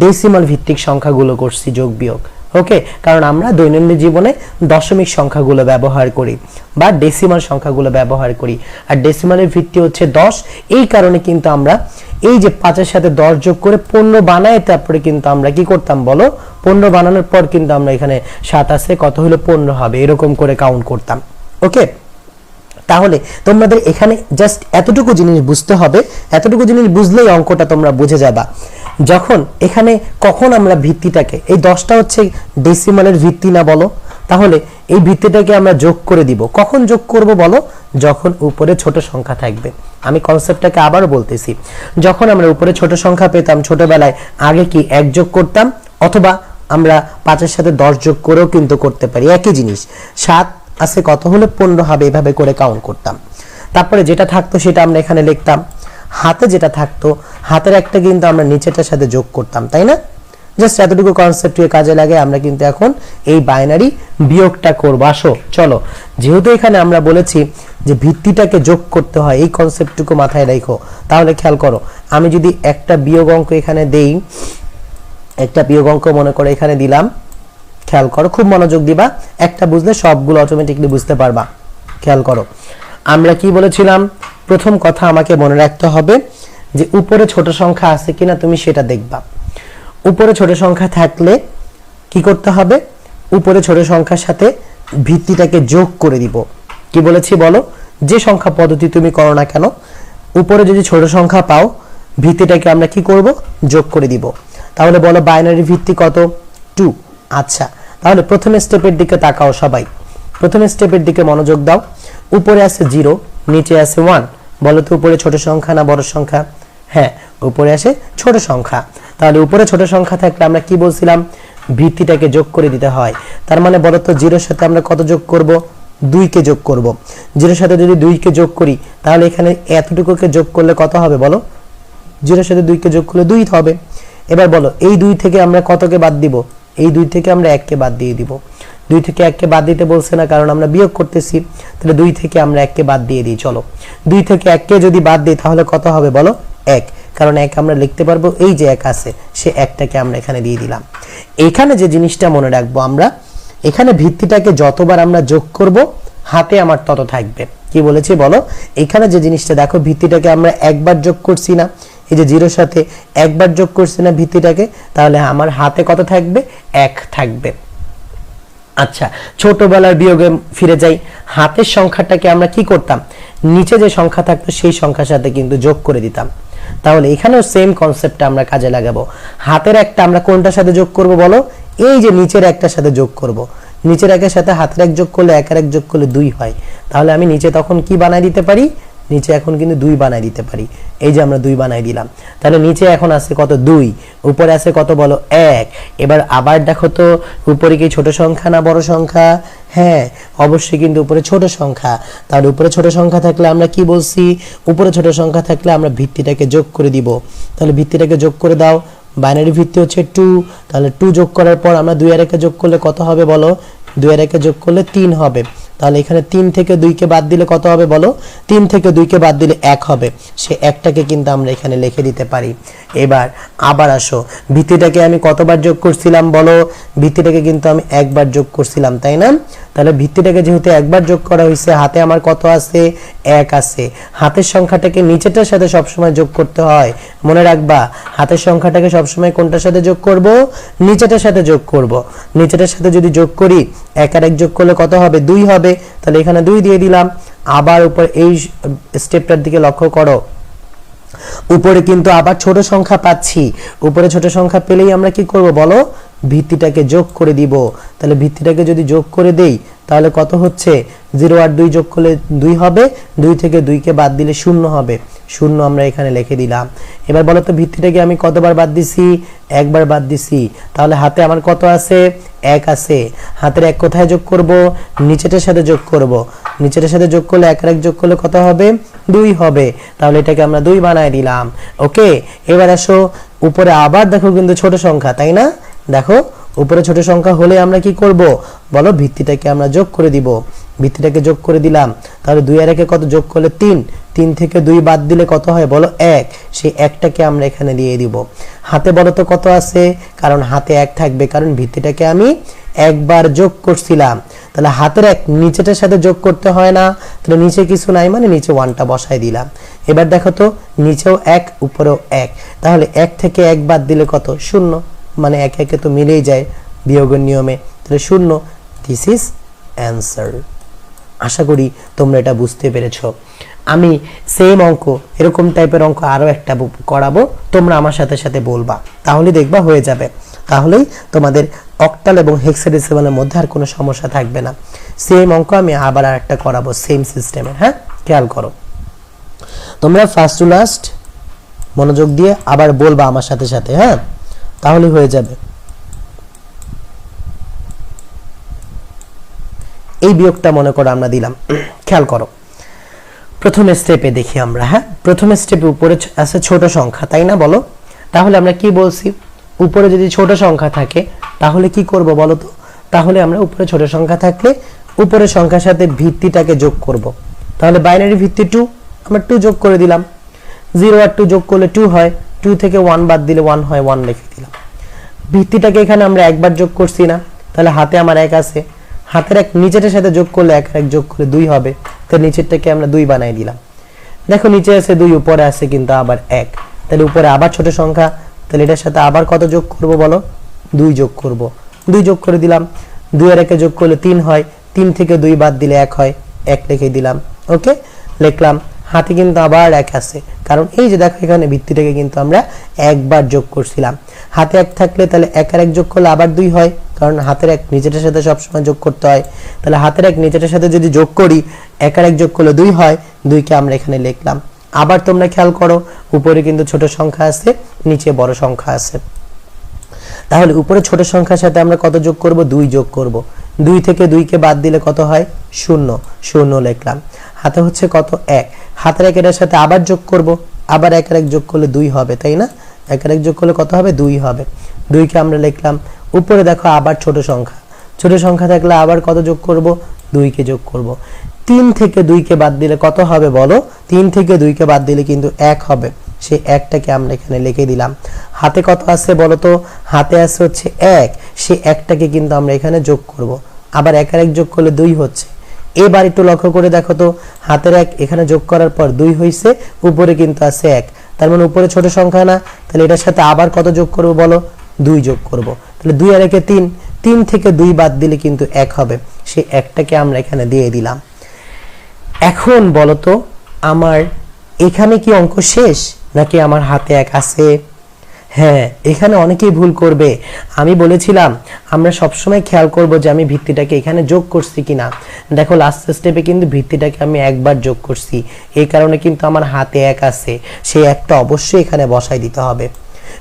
A: ডেসিমাল ভিত্তিক সংখ্যাগুলো করছি যোগ বিয়োগ। ওকে, কারণ আমরা দৈনন্দিন জীবনে দশমিক সংখ্যাগুলো ব্যবহার করি বা ডেসিমাল সংখ্যাগুলো ব্যবহার করি, আর ডেসিমালের ভিত্তি হচ্ছে 10। এই কারণে কিন্তু আমরা এই যে 5 এর সাথে 10 যোগ করে 15 বানাই, তারপরে কিন্তু আমরা কি করতাম বলো? 15 বানানোর পর কিন্তু আমরা এখানে 7 আছে, কত হলো 15 হবে, এরকম করে কাউন্ট করতাম। ওকে, তাহলে তোমাদের এখানে জাস্ট এতটুকু জিনিস বুঝতে হবে, এতটুকু জিনিস বুঝলেই অঙ্কটা তোমরা বুঝে যাবা। যখন এখানে কখন আমরা ভিত্তিটাকে, এই 10টা হচ্ছে ডেসিমালের ভিত্তি না বলো? তাহলে এই ভিত্তিটাকে আমরা যোগ করে দিব। কখন যোগ করব বলো? যখন উপরে ছোট সংখ্যা থাকবে। আমি কনসেপ্টটাকে আবারও বলতেছি, যখন আমরা উপরে ছোট সংখ্যা পেতাম ছোটবেলায়, আগে কি 1 যোগ করতাম অথবা আমরা 5 এর সাথে 10 যোগ করেও কিন্তু করতে পারি একই জিনিস। 7 আছে কত হলে 15 হবে, এভাবে করে কাউন্ট করতাম। তারপরে যেটা থাকতো সেটা আমরা এখানে লিখতাম। হাতে যেটা থাকতো হাতের একটা কিন্তু আমরা নিচেটার সাথে যোগ করতাম, তাই না? জাস্ট এতটুকু কনসেপ্ট কাজে লাগে। আমরা কিন্তু এখন এই বাইনারি বিয়োগটা করব। আসো চলো, যেহেতু এখানে আমরা বলেছি যে ভিত্তিটাকে যোগ করতে হয়, এই কনসেপ্টটুকু মাথায় রাখো। তাহলে খেয়াল করো, আমি যদি একটা বিয়োগ অঙ্ক এখানে দেই, একটা বিয়োগ অঙ্ক মনে করে এখানে দিলাম, খেয়াল করো, খুব মনোযোগ দিবা, একটা বুঝলে সবগুলো অটোমেটিকলি বুঝতে পারবা। খেয়াল করো, আমরা কি বলেছিলাম? প্রথম কথা আমাকে মনে রাখতে হবে যে উপরে ছোট সংখ্যা আছে কিনা তুমি সেটা দেখবা। উপরে ছোট সংখ্যা থাকলে কি করতে হবে? উপরে ছোট সংখ্যার সাথে ভিত্তিটাকে যোগ করে দিব। কি বলেছি বলো? যে সংখ্যা পদ্ধতি তুমি করো না কেন, উপরে যদি ছোট সংখ্যা পাও ভিত্তিটাকে আমরা কি করব? যোগ করে দিব। তাহলে বলো বাইনারি ভিত্তি কত? 2। আচ্ছা, তাহলে প্রথম স্টেপের দিকে তাকাও সবাই। প্রথম স্টেপের দিকে মনোযোগ দাও। উপরে আছে 0, নিচে আছে 1। বলো তো উপরে ছোট সংখ্যা না বড় সংখ্যা? হ্যাঁ, উপরে আসে ছোট সংখ্যা। তাহলে উপরে ছোট সংখ্যা থাকলে আমরা কি বলছিলাম? ভিত্তিটাকে যোগ করে দিতে হয়। তার মানে বলো তো 0 এর সাথে আমরা কত যোগ করব? 2 কে যোগ করব। 0 এর সাথে যদি 2 কে যোগ করি তাহলে এখানে এতটুকুকে যোগ করলে কত হবে বলো? 0 এর সাথে 2 কে যোগ করলে 2 হবে। এবার বলো এই 2 থেকে আমরা কতকে বাদ দিব? এই 2 থেকে আমরা 1 কে বাদ দিয়ে দিব। 2 থেকে 1 কে বাদ দিতে বলছে না, কারণ আমরা বিয়োগ করতেছি। তাহলে 2 থেকে আমরা 1 কে বাদ দিয়ে দিই। চলো, 2 থেকে 1 কে যদি বাদ দিই তাহলে কত হবে বলো? 1। কারণ 1 আমরা লিখতে পারবো, এই যে 1 আছে সে 1টাকে আমরা এখানে দিয়ে দিলাম। এখানে যে জিনিসটা মনে রাখবো, আমরা এখানে ভিত্তিটাকে যতবার আমরা যোগ করব হাতে আমার তত থাকবে। কি বলেছি বলো? এখানে যে জিনিসটা দেখো, ভিত্তিটাকে আমরা একবার যোগ করছি না, এই যে 0 এর সাথে একবার যোগ করছি না ভিত্তিটাকে, তাহলে আমার হাতে কত থাকবে? 1 থাকবে। আচ্ছা, ছোটবেলার বিয়োগে ফিরে যাই। হাতের সংখ্যাটাকে আমরা কি করতাম? নিচে যে সংখ্যা থাকতো সেই সংখ্যার সাথে কিন্তু যোগ করে দিতাম। তাহলে এখানেও সেম কনসেপ্টটা আমরা কাজে লাগাবো। হাতের একটা আমরা কোনটার সাথে যোগ করব বলো? এই যে নিচের একটার সাথে যোগ করব। নিচের একের সাথে হাতের এক যোগ করলে, একের এক যোগ করলে 2 হয়। তাহলে আমি নিচে তখন কি বানাই দিতে পারি? নিচে এখন কিন্তু 2 বানাই দিতে পারি। এই যে আমরা 2 বানাই দিলাম। তাহলে নিচে এখন আছে কত? 2। উপরে আছে কত বলো? 1। এবার আবার দেখো তো, উপরে কি ছোট সংখ্যা না বড় সংখ্যা? হ্যাঁ, অবশ্যই কিন্তু উপরে ছোট সংখ্যা। তাহলে উপরে ছোট সংখ্যা থাকলে আমরা কি বলছি? উপরে ছোট সংখ্যা থাকলে আমরা ভিত্তিটাকে যোগ করে দিব। তাহলে ভিত্তিটাকে যোগ করে দাও। বাইনারি ভিত্তি হচ্ছে 2। তাহলে 2 যোগ করার পর আমরা 2 আর 1 যোগ করলে কত হবে বলো? 2 আর 1 যোগ করলে 3 হবে। তাহলে এখানে 3 থেকে 2 কে বাদ দিলে কত হবে বলো? 3 থেকে 2 কে বাদ দিলে 1 হবে। সে 1টাকে কিন্তু আমরা এখানে লিখে দিতে পারি। এবার আবার আসো, ভিত্তিটাকে আমি কতবার যোগ করছিলাম বলো? ভিত্তিটাকে কিন্তু আমি একবার যোগ করছিলাম, তাই না? তাহলে ভিত্তিটাকে যেহেতু একবার যোগ করা হয়েছে, হাতে আমার কত আছে? 1 আছে। হাতের সংখ্যাটাকে নিচেটার সাথে সবসময় যোগ করতে হয়, মনে রাখবা। হাতের সংখ্যাটাকে সবসময় কোনটার সাথে যোগ করব? নিচেটার সাথে যোগ করব। নিচেটার সাথে যদি যোগ করি, 1 আর 1 যোগ করলে কত হবে? 2 হবে। তাহলে এখানে 2 দিয়ে দিলাম। আবার উপর এই স্টেপটার দিকে লক্ষ্য করো, উপরে কিন্তু আবার ছোট সংখ্যা পাচ্ছি। উপরে ছোট সংখ্যা পেলেই আমরা কি করব বলো? ভিত্তিটাকে যোগ করে দিব। তাহলে ভিত্তিটাকে যদি যোগ করে দেই তাহলে কত হচ্ছে? 0 আর 2 যোগ করলে 2 হবে। 2 থেকে 2 কে বাদ দিলে 0 হবে। 0 আমরা এখানে লিখে দিলাম। এবার বলো তো ভিত্তিটাকে আমি কতবার বাদ দিছি? একবার বাদ দিছি। তাহলে হাতে আমার কত আছে? 1 আছে। হাতের 1 কোথায় যোগ করব? নিচেটার সাথে যোগ করব। নিচেটার সাথে যোগ করলে 1 আর 1 যোগ করলে কত হবে? 2 হবে। তাহলে এটাকে আমরা 2 বানায় দিলাম। ওকে, এবার আসো, উপরে আবার দেখো কিন্তু ছোট সংখ্যা, তাই না? দেখো উপরে ছোট সংখ্যা হলে আমরা কি করব বলো? ভিত্তিটাকে আমরা যোগ করে দিব। ভিত্তিটাকে যোগ করে দিলাম। তাহলে 2 আর 1 কত যোগ করলে 3। 3 থেকে 2 বাদ দিলে কত হয় বলো? 1। সেই 1টাকে আমরা এখানে দিয়ে দিব। হাতে বলো তো কত আছে? কারণ হাতে 1 থাকবে, কারণ ভিত্তিটাকে আমি একবার যোগ করছিলাম। তাহলে হাতের 1 নিচেটার সাথে যোগ করতে হয় না। তাহলে নিচে কিছু নাই, মানে নিচে 1টা বসাই দিলাম। এবার দেখো তো, নিচেও 1 উপরেও 1। তাহলে 1 থেকে 1 বাদ দিলে কত? 0। মানে 1 1 তো মিলেই যায় বিয়োগের নিয়মে। তাহলে 0। This is answer. আশা করি তোমরা এটা বুঝতে পেরেছো। আমি সেম অঙ্ক, এরকম টাইপের অঙ্ক আরো একটা করাবো, তোমরা আমার সাথে সাথে বলবা, তাহলে দেখবা হয়ে যাবে। তাহলেই তোমাদের অক্টাল এবং হেক্সাডেসিমালের মধ্যে আর কোনো সমস্যা থাকবে না। সেম অঙ্ক আমি আবার আরেকটা করাবো সেম সিস্টেমে। হ্যাঁ, খেয়াল করো, তোমরা ফার্স্ট টু লাস্ট মনোযোগ দিয়ে আবার বলবা আমার সাথে সাথে। হ্যাঁ, তাহলে হয়ে যাবে। এই বিয়োগটা মনে করো আমরা দিলাম। খেয়াল করো প্রথম স্টেপে দেখি আমরা, হ্যাঁ প্রথম স্টেপে উপরে আছে ছোট সংখ্যা, তাই না বলো? তাহলে আমরা কি বলছি, উপরে যদি ছোট সংখ্যা থাকে তাহলে কি করব বলো তো? তাহলে আমরা উপরে ছোট সংখ্যা থাকলে উপরের সংখ্যার সাথে ভিত্তিটাকে যোগ করব। তাহলে বাইনারি ভিত্তি 2, আমরা 2 যোগ করে দিলাম। 0 আর 2 যোগ করলে 2 হয়, 2 থেকে 1 বাদ দিলে 1 হয়, 1 লিখে দিলাম। ভিত্তিটাকে এখানে আমরা একবার যোগ করছি না, তাহলে হাতে আমার 1 আছে, হাতের 1 নিচেটার সাথে যোগ করলে 1 আর 1 যোগ করলে 2 হবে, তো নিচেরটাকে আমরা 2 বানাই দিলাম। দেখো নিচে আছে 2, উপরে আছে কিন্তু আবার 1, তাহলে উপরে আবার ছোট সংখ্যা, তাহলে এটার সাথে আবার কত যোগ করব বলো? 2 যোগ করব। 2 যোগ করে দিলাম, 2 আর 1 যোগ করলে 3 হয়, 3 থেকে 2 বাদ দিলে 1 হয়, 1 লিখে দিলাম। ওকে, লিখলাম। হাতে কিন্তু আবার 1 আছে, কারণ এই যে দেখো এখানে ভিত্তিটাকে কিন্তু আমরা একবার যোগ করছিলাম। হাতে 1 থাকলে তাহলে 1 আর 1 যোগ করলে আবার 2 হয়, কারণ হাতের 1 নিচেটার সাথে সবসময় যোগ করতে হয়। তাহলে হাতের 1 নিচেটার সাথে যদি যোগ করি 1 আর 1 যোগ করলে 2 হয়, 2 কে আমরা এখানে লিখলাম। আবার তোমরা খেয়াল করো উপরে কিন্তু ছোট সংখ্যা আছে, নিচে বড় সংখ্যা আছে। তাহলে উপরে ছোট সংখ্যার সাথে আমরা কত যোগ করব? 2 যোগ করব। 2 থেকে 2 কে বাদ দিলে কত হয়? 0, 0 লিখলাম। হাতে হচ্ছে কত? 1, হাতের 1 এর সাথে আবার যোগ করব, আবার 1 আর 1 যোগ করলে 2 হবে, তাই না? 1 আর 1 যোগ করলে কত হবে? 2 হবে। 2 কে আমরা লিখলাম। উপরে দেখো আবার ছোট সংখ্যা, ছোট সংখ্যা থাকলে আবার কত যোগ করব? 2 কে যোগ করব। 3 থেকে 2 কে বাদ দিলে কত হবে বলো? 3 থেকে 2 কে বাদ দিলে কিন্তু 1 হবে, সেই 1টাকে আমরা এখানে লিখে দিলাম। হাতে কত আছে বলো তো? হাতে আছে হচ্ছে 1, সেই 1টাকে কিন্তু আমরা এখানে যোগ করব। আবার 1 আর 1 যোগ করলে 2 হচ্ছে। এবার একটু লক্ষ্য করে দেখো তো, হাতের 1 এখানে যোগ করার পর 2 হইছে, উপরে কিন্তু আছে 1, তার মানে উপরে ছোট সংখ্যা না, তাহলে এটার সাথে আবার কত যোগ করব বলো? 2 যোগ করব। তাহলে 2 আর 1 এ 3, 3 থেকে 2 বাদ দিলে কিন্তু 1 হবে, সেই 1টাকে আমরা এখানে দিয়ে দিলাম। এখন বলো তো আমার এখানে কি অঙ্ক শেষ নাকি আমার হাতে 1 আছে? হ্যাঁ, এখানে অনেকেই ভুল করবে। আমি বলেছিলাম আমরা সবসময় খেয়াল করব যে আমি ভিত্তিটাকে এখানে যোগ করছি কিনা। দেখো লাস্ট স্টেপে কিন্তু ভিত্তিটাকে আমি একবার যোগ করছি, এই কারণে কিন্তু আমার হাতে 1 আছে, সেই 1টা অবশ্যই এখানে বসাই দিতে হবে।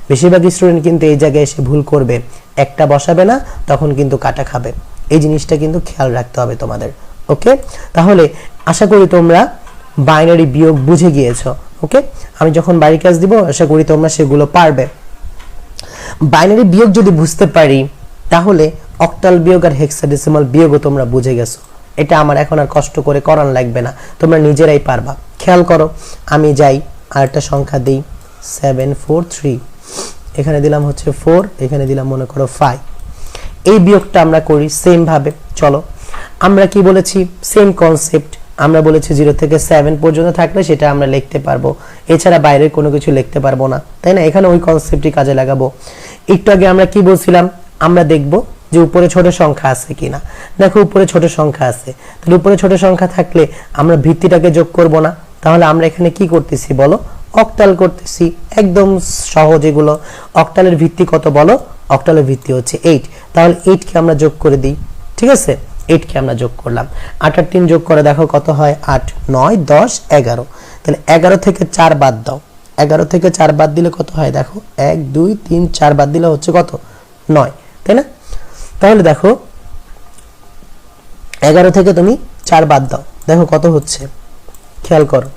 A: বেশিরভাগ স্টুডেন্ট কিন্তু এই জায়গায় এসে ভুল করবে, 1টা বসাবে না, তখন কিন্তু কাটা খাবে। এই জিনিসটা কিন্তু খেয়াল রাখতে হবে তোমাদের। ওকে, তাহলে আশা করি তোমরা বাইনারি বিয়োগ বুঝে গিয়েছো। ওকে, আমি যখন বাড়ির কাজ দিব আশা করি তোমরা সেগুলো পারবে। বাইনারি বিয়োগ যদি বুঝতে পারি তাহলে অক্টাল বিয়োগ আর হেক্সাডেসিমাল বিয়োগও তোমরা বুঝে গেছো। এটা আমার এখন আর কষ্ট করে করার লাগবে না, তোমরা নিজেরাই পারবা। খেয়াল করো, আমি যাই আর একটা সংখ্যা দিই 743, এখানে দিলাম হচ্ছে 4, এখানে দিলাম মনে করো 5। এই বিয়োগটা আমরা করি সেম ভাবে। চলো, আমরা কি বলেছি? Same concept. আমরা বলেছি 0 থেকে 7 পর্যন্ত থাকলে সেটা আমরা লিখতে পারবো, এছাড়া বাইরের কোনো কিছু লিখতে পারবো না, তাই না? এখানে ওই কনসেপ্টই কাজে লাগাবো। একটু আগে আমরা কি বলছিলাম? আমরা দেখব যে উপরে ছোট সংখ্যা আছে কিনা। দেখো উপরে ছোট সংখ্যা আছে, তাহলে উপরে ছোট সংখ্যা থাকলে আমরা ভিত্তিটাকে যোগ করব না, তাহলে আমরা এখানে কি করতেছি বলো? অক্টাল করতেছি। একদম সহজ এগুলো। অক্টালের ভিত্তি কত বলো? অক্টালের ভিত্তি হচ্ছে 8, তাহলে 8 কে আমরা যোগ করে দিই। ঠিক আছে, 8 কে আমরা যোগ করলাম। 8 আর 3 যোগ করে দেখো কত হয়? 8, 9, 10, 11। তাহলে 11 থেকে 4 বাদ দাও। 11 থেকে 4 বাদ দিলে কত হয়? দেখো 1, 2, 3, 4 বাদ দিলে হচ্ছে কত? 9, তাই না? তাহলে দেখো 11 থেকে তুমি 4 বাদ দাও, দেখো কত হচ্ছে, খেয়াল করো।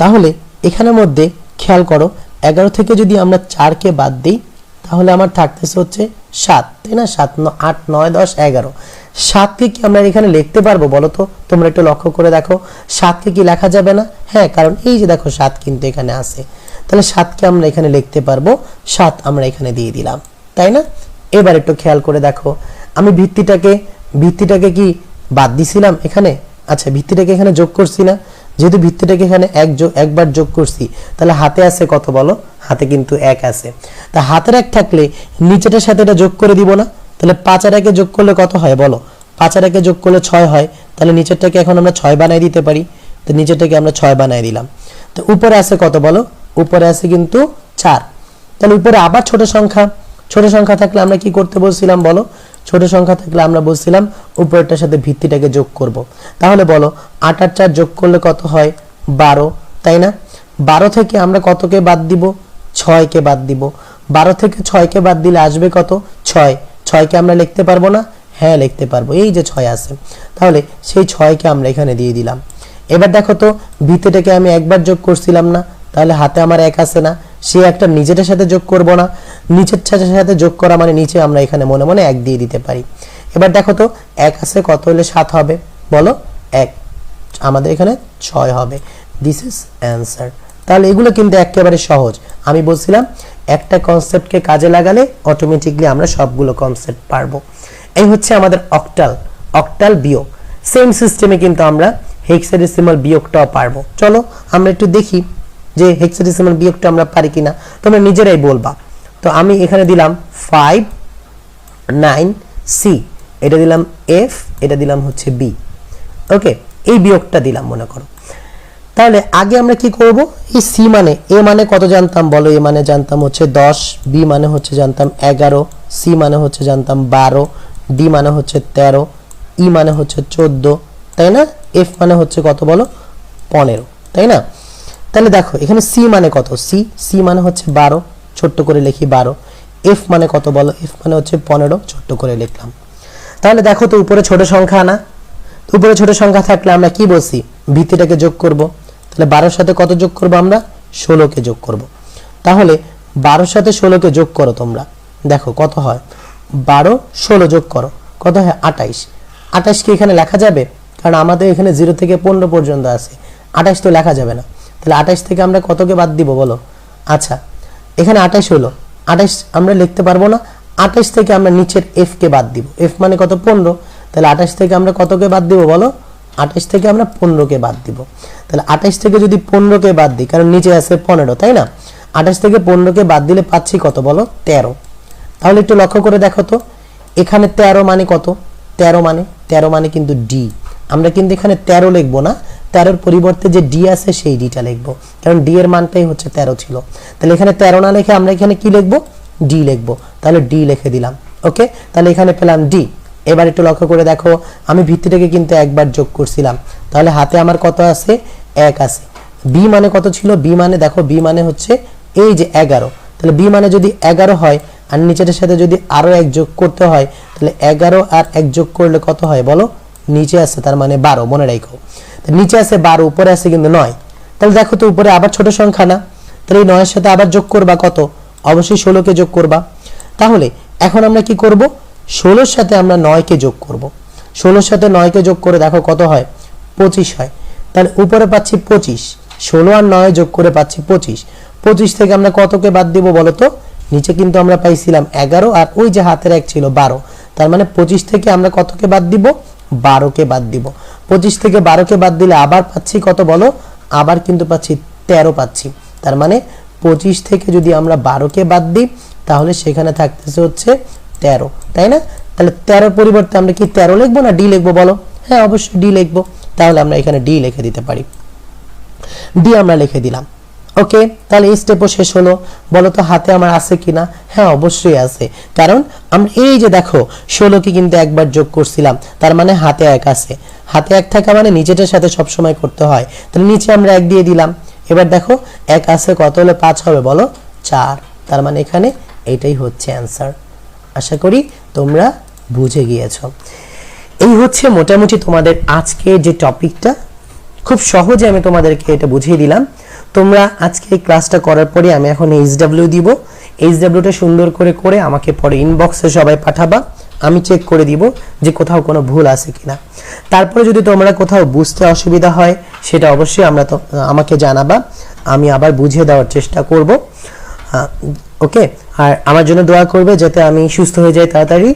A: তাহলে এখানের মধ্যে খেয়াল করো 11 থেকে যদি আমরা 4 কে বাদ দিই তাহলে আমার থাকতেছে হচ্ছে 7, তাই না? 7, 8, 9, 10, 11। 7 কে কি আমরা এখানে লিখতে পারবো বলো তো? তোমরা একটু লক্ষ্য করে দেখো, 7 কে কি লেখা যাবে না? হ্যাঁ, কারণ এই যে দেখো 7 কিন্তু এখানে আছে, তাহলে 7 কে আমরা এখানে লিখতে পারবো। 7 আমরা এখানে দিয়ে দিলাম, তাই না? এবার একটু খেয়াল করে দেখো, আমি ভিত্তিটাকে কি বাদ দিছিলাম এখানে? আচ্ছা, ভিত্তিটাকে এখানে যোগ করছি না? যেহেতু ভিত্তিটাকে এখানে একবার যোগ করছি, তাহলে হাতে আছে কত বলো? হাতে কিন্তু 1 আছে। তা হাতের 1 থাকলে নিচেটার সাথে এটা যোগ করে দিব না? তাহলে 5 আর 1 যোগ করলে কত হয় বলো? 5 আর 1 যোগ করলে 6 হয়, তাহলে নিচেরটাকে এখন আমরা 6 বানাই দিতে পারি। তো নিচেরটাকে আমরা 6 বানাই দিলাম। তো উপরে আছে কত বলো? উপরে আছে কিন্তু 4। তাহলে উপরে আবার ছোট সংখ্যা থাকলে আমরা কি করতে বলছিলাম বলো? ছোট সংখ্যা থাকলে আমরা বলছিলাম উপরেরটার সাথে ভিত্তিটাকে যোগ করব। তাহলে বলো 8 আর 4 যোগ করলে কত হয়? 12, তাই না? 12 থেকে আমরা কতকে বাদ দিব? 6 কে বাদ দিব। 12 থেকে 6 কে বাদ দিলে আসবে কত? 6। 6 কে আমরা লিখতে পারবো না? হ্যাঁ লিখতে পারবো, এই যে 6 আছে, তাহলে সেই 6কে আমরা এখানে দিয়ে দিলাম। এবার দেখো তো ভিতরেটাকে আমি একবার যোগ করছিলাম না, তাহলে হাতে আমার 1 আছে না, সে একটা নিচের সাথে যোগ করব না, নিচের সাথে যোগ করা মানে নিচে আমরা এখানে মনে মনে 1 দিয়ে দিতে পারি। এবার দেখো তো 1 আছে, কত হলে 7 হবে বলো? 1, আমাদের এখানে 6 হবে। This is answer. তাহলে এগুলো কিন্তু একেবারে সহজ। আমি বলছিলাম একটা কনসেপ্টকে কাজে লাগালে অটোমেটিকলি আমরা সবগুলো কনসেপ্ট পারবো। এই হচ্ছে আমাদের অক্টাল বিয়োগ। সেম সিস্টেমে কিন্তু আমরা হেক্সাডেসিমাল বিয়োগটাও পারবো। চলো আমরা একটু দেখি যে হেক্সাডেসিমাল বিয়োগটা আমরা পারি কিনা, তোমরা নিজেরাই বলবা। তো আমি এখানে দিলাম 5 9 C, এটা দিলাম F, এটা দিলাম হচ্ছে B। ওকে, এই বিয়োগটা দিলাম মনে করো। তাহলে আগে আমরা কি করব, এই C মানে A মানে কত জানতাম বলো? A মানে জানতাম হচ্ছে 10, B মানে হচ্ছে জানতাম 11, C মানে হচ্ছে জানতাম 12, D মানে হচ্ছে 13, E মানে হচ্ছে 14, তাই না? F মানে হচ্ছে কত বলো? 15, তাই না? তাহলে দেখো এখানে C মানে কত? C মানে হচ্ছে 12, ছোট্ট করে লিখি 12। F মানে কত বলো? F মানে হচ্ছে 15, ছোট্ট করে লিখলাম। তাহলে দেখো তো উপরে ছোট সংখ্যা না, উপরে ছোট সংখ্যা থাকলে আমরা কি বলছি? ভিত্তিটাকে যোগ করব। তাহলে 12 সাথে কত যোগ করব আমরা? 16কে যোগ করব। তাহলে 12 সাথে 16কে যোগ করো তোমরা, দেখো কত হয়? 12 16 যোগ করো, কত হয়? 28। 28 কি এখানে লেখা যাবে? কারণ আমাদের এখানে 0 থেকে 15 পর্যন্ত আছে, 28 তো লেখা যাবে না। তাহলে 28 থেকে আমরা কতকে বাদ দিব বলো? আচ্ছা, এখানে 28 হলো, 28 আমরা লিখতে পারবো না। 28 থেকে আমরা নিচের f কে বাদ দিব। f মানে কত? 15। তাহলে 28 থেকে আমরা কতকে বাদ দিব বলো? 28 থেকে আমরা 15কে বাদ দিব। তাহলে 28 থেকে যদি 15কে বাদ দিই, কারণ নিচে আছে 15, তাই না? 28 থেকে 15কে বাদ দিলে পাচ্ছি কত বলো? 13। তাহলে একটু লক্ষ্য করে দেখো তো, এখানে 13 মানে কত? 13 মানে কিন্তু d। আমরা কিন্তু এখানে 13 লিখবো না, 13 এর পরিবর্তে যে d আছে সেই dটা লিখবো, কারণ d এর মানটাই হচ্ছে 13 ছিল। তাহলে এখানে 13 না লিখে আমরা এখানে কি লিখবো? d লিখবো। তাহলে d লিখে দিলাম। ওকে, তাহলে এখানে পেলাম d। এবার একটু লক্ষ্য করে দেখো, আমি ভিত্তিটাকে কিন্তু একবার যোগ করছিলাম, তাহলে হাতে আমার কত আছে? 1 আছে। b মানে কত ছিল? b মানে দেখো, b মানে হচ্ছে এই যে 11। তাহলে b মানে যদি 11 হয় আর নিচের সাথে যদি আরো 1 যোগ করতে হয়, তাহলে 11 আর 1 যোগ করলে কত হয় বলো? নিচে আছে তার মানে 12, মনে রাখো। তো নিচে আছে 12, উপরে আছে কিন্তু 9। তাহলে দেখো তো উপরে আবার ছোট সংখ্যা না, তাহলে এই 9 এর সাথে আবার যোগ করবা কত? অবশ্যই 16কে যোগ করবা। তাহলে এখন আমরা কি করব? 16 এর সাথে আমরা 9কে যোগ করব। 16 এর সাথে 9কে যোগ করে দেখো কত হয়? 25 হয়। তাহলে উপরে পাচ্ছি 25, 16 আর 9 যোগ করে পাচ্ছি 25। 25 থেকে আমরা কতকে বাদ দিব বলো তো? নিচে কিন্তু আমরা পাইছিলাম 11 আর ওই যে হাতের 1 ছিল 12, তার মানে 25 থেকে আমরা কতকে বাদ দিব? 12কে বাদ দিব। 25 থেকে 12কে বাদ দিলে আবার পাচ্ছি কত বলো? আবার কিন্তু পাচ্ছি 13 পাচ্ছি। তার মানে 25 থেকে যদি আমরা 12কে বাদ দিই, তাহলে সেখানে থাকতেছে হচ্ছে 13, তাই না? তাহলে 13 পরিবর্তে আমরা কি 13 লিখবো না d লিখবো বলো? হ্যাঁ, অবশ্যই d লিখবো। তাহলে আমরা এখানে d লিখে দিতে পারি, d আমরা লিখে দিলাম। ওকে, তাহলে এই স্টেপও শেষ হলো। বলো তো হাতে আমার আছে কিনা? হ্যাঁ, অবশ্যই আছে, কারণ আমরা এই যে দেখো 16কে কিন্তু একবার যোগ করছিলাম, তার মানে হাতে 1 আছে। হাতে 1 থাকা মানে নিচেটার সাথে সব সময় করতে হয়, তাহলে নিচে আমরা 1 দিয়ে দিলাম। এবার দেখো 1 আছে, কত হলে 5 হবে বলো? 4। তার মানে এখানে এইটাই হচ্ছে অ্যান্সার। আশা করি তোমরা বুঝে গিয়েছো। এই হচ্ছে মোটামুটি তোমাদের আজকে যে টপিকটা, খুব সহজে আমি তোমাদেরকে এটা বুঝিয়ে দিলাম। তোমরা আজকে এই ক্লাসটা করার পরে আমি এখন এইচডব্লিউ দিব। এইচডব্লিউটা সুন্দর করে করে আমাকে পরে ইনবক্সে সবাই পাঠাবা, আমি চেক করে দিব যে কোথাও কোনো ভুল আছে কিনা। তারপরে যদি তোমরা কোথাও বুঝতে অসুবিধা হয় সেটা অবশ্যই আমাকে জানাবা, আমি আবার বুঝিয়ে দেওয়ার চেষ্টা করব। ওকে, আর আমার জন্য দোয়া করবে যাতে আমি সুস্থ হয়ে যাই তাড়াতাড়ি।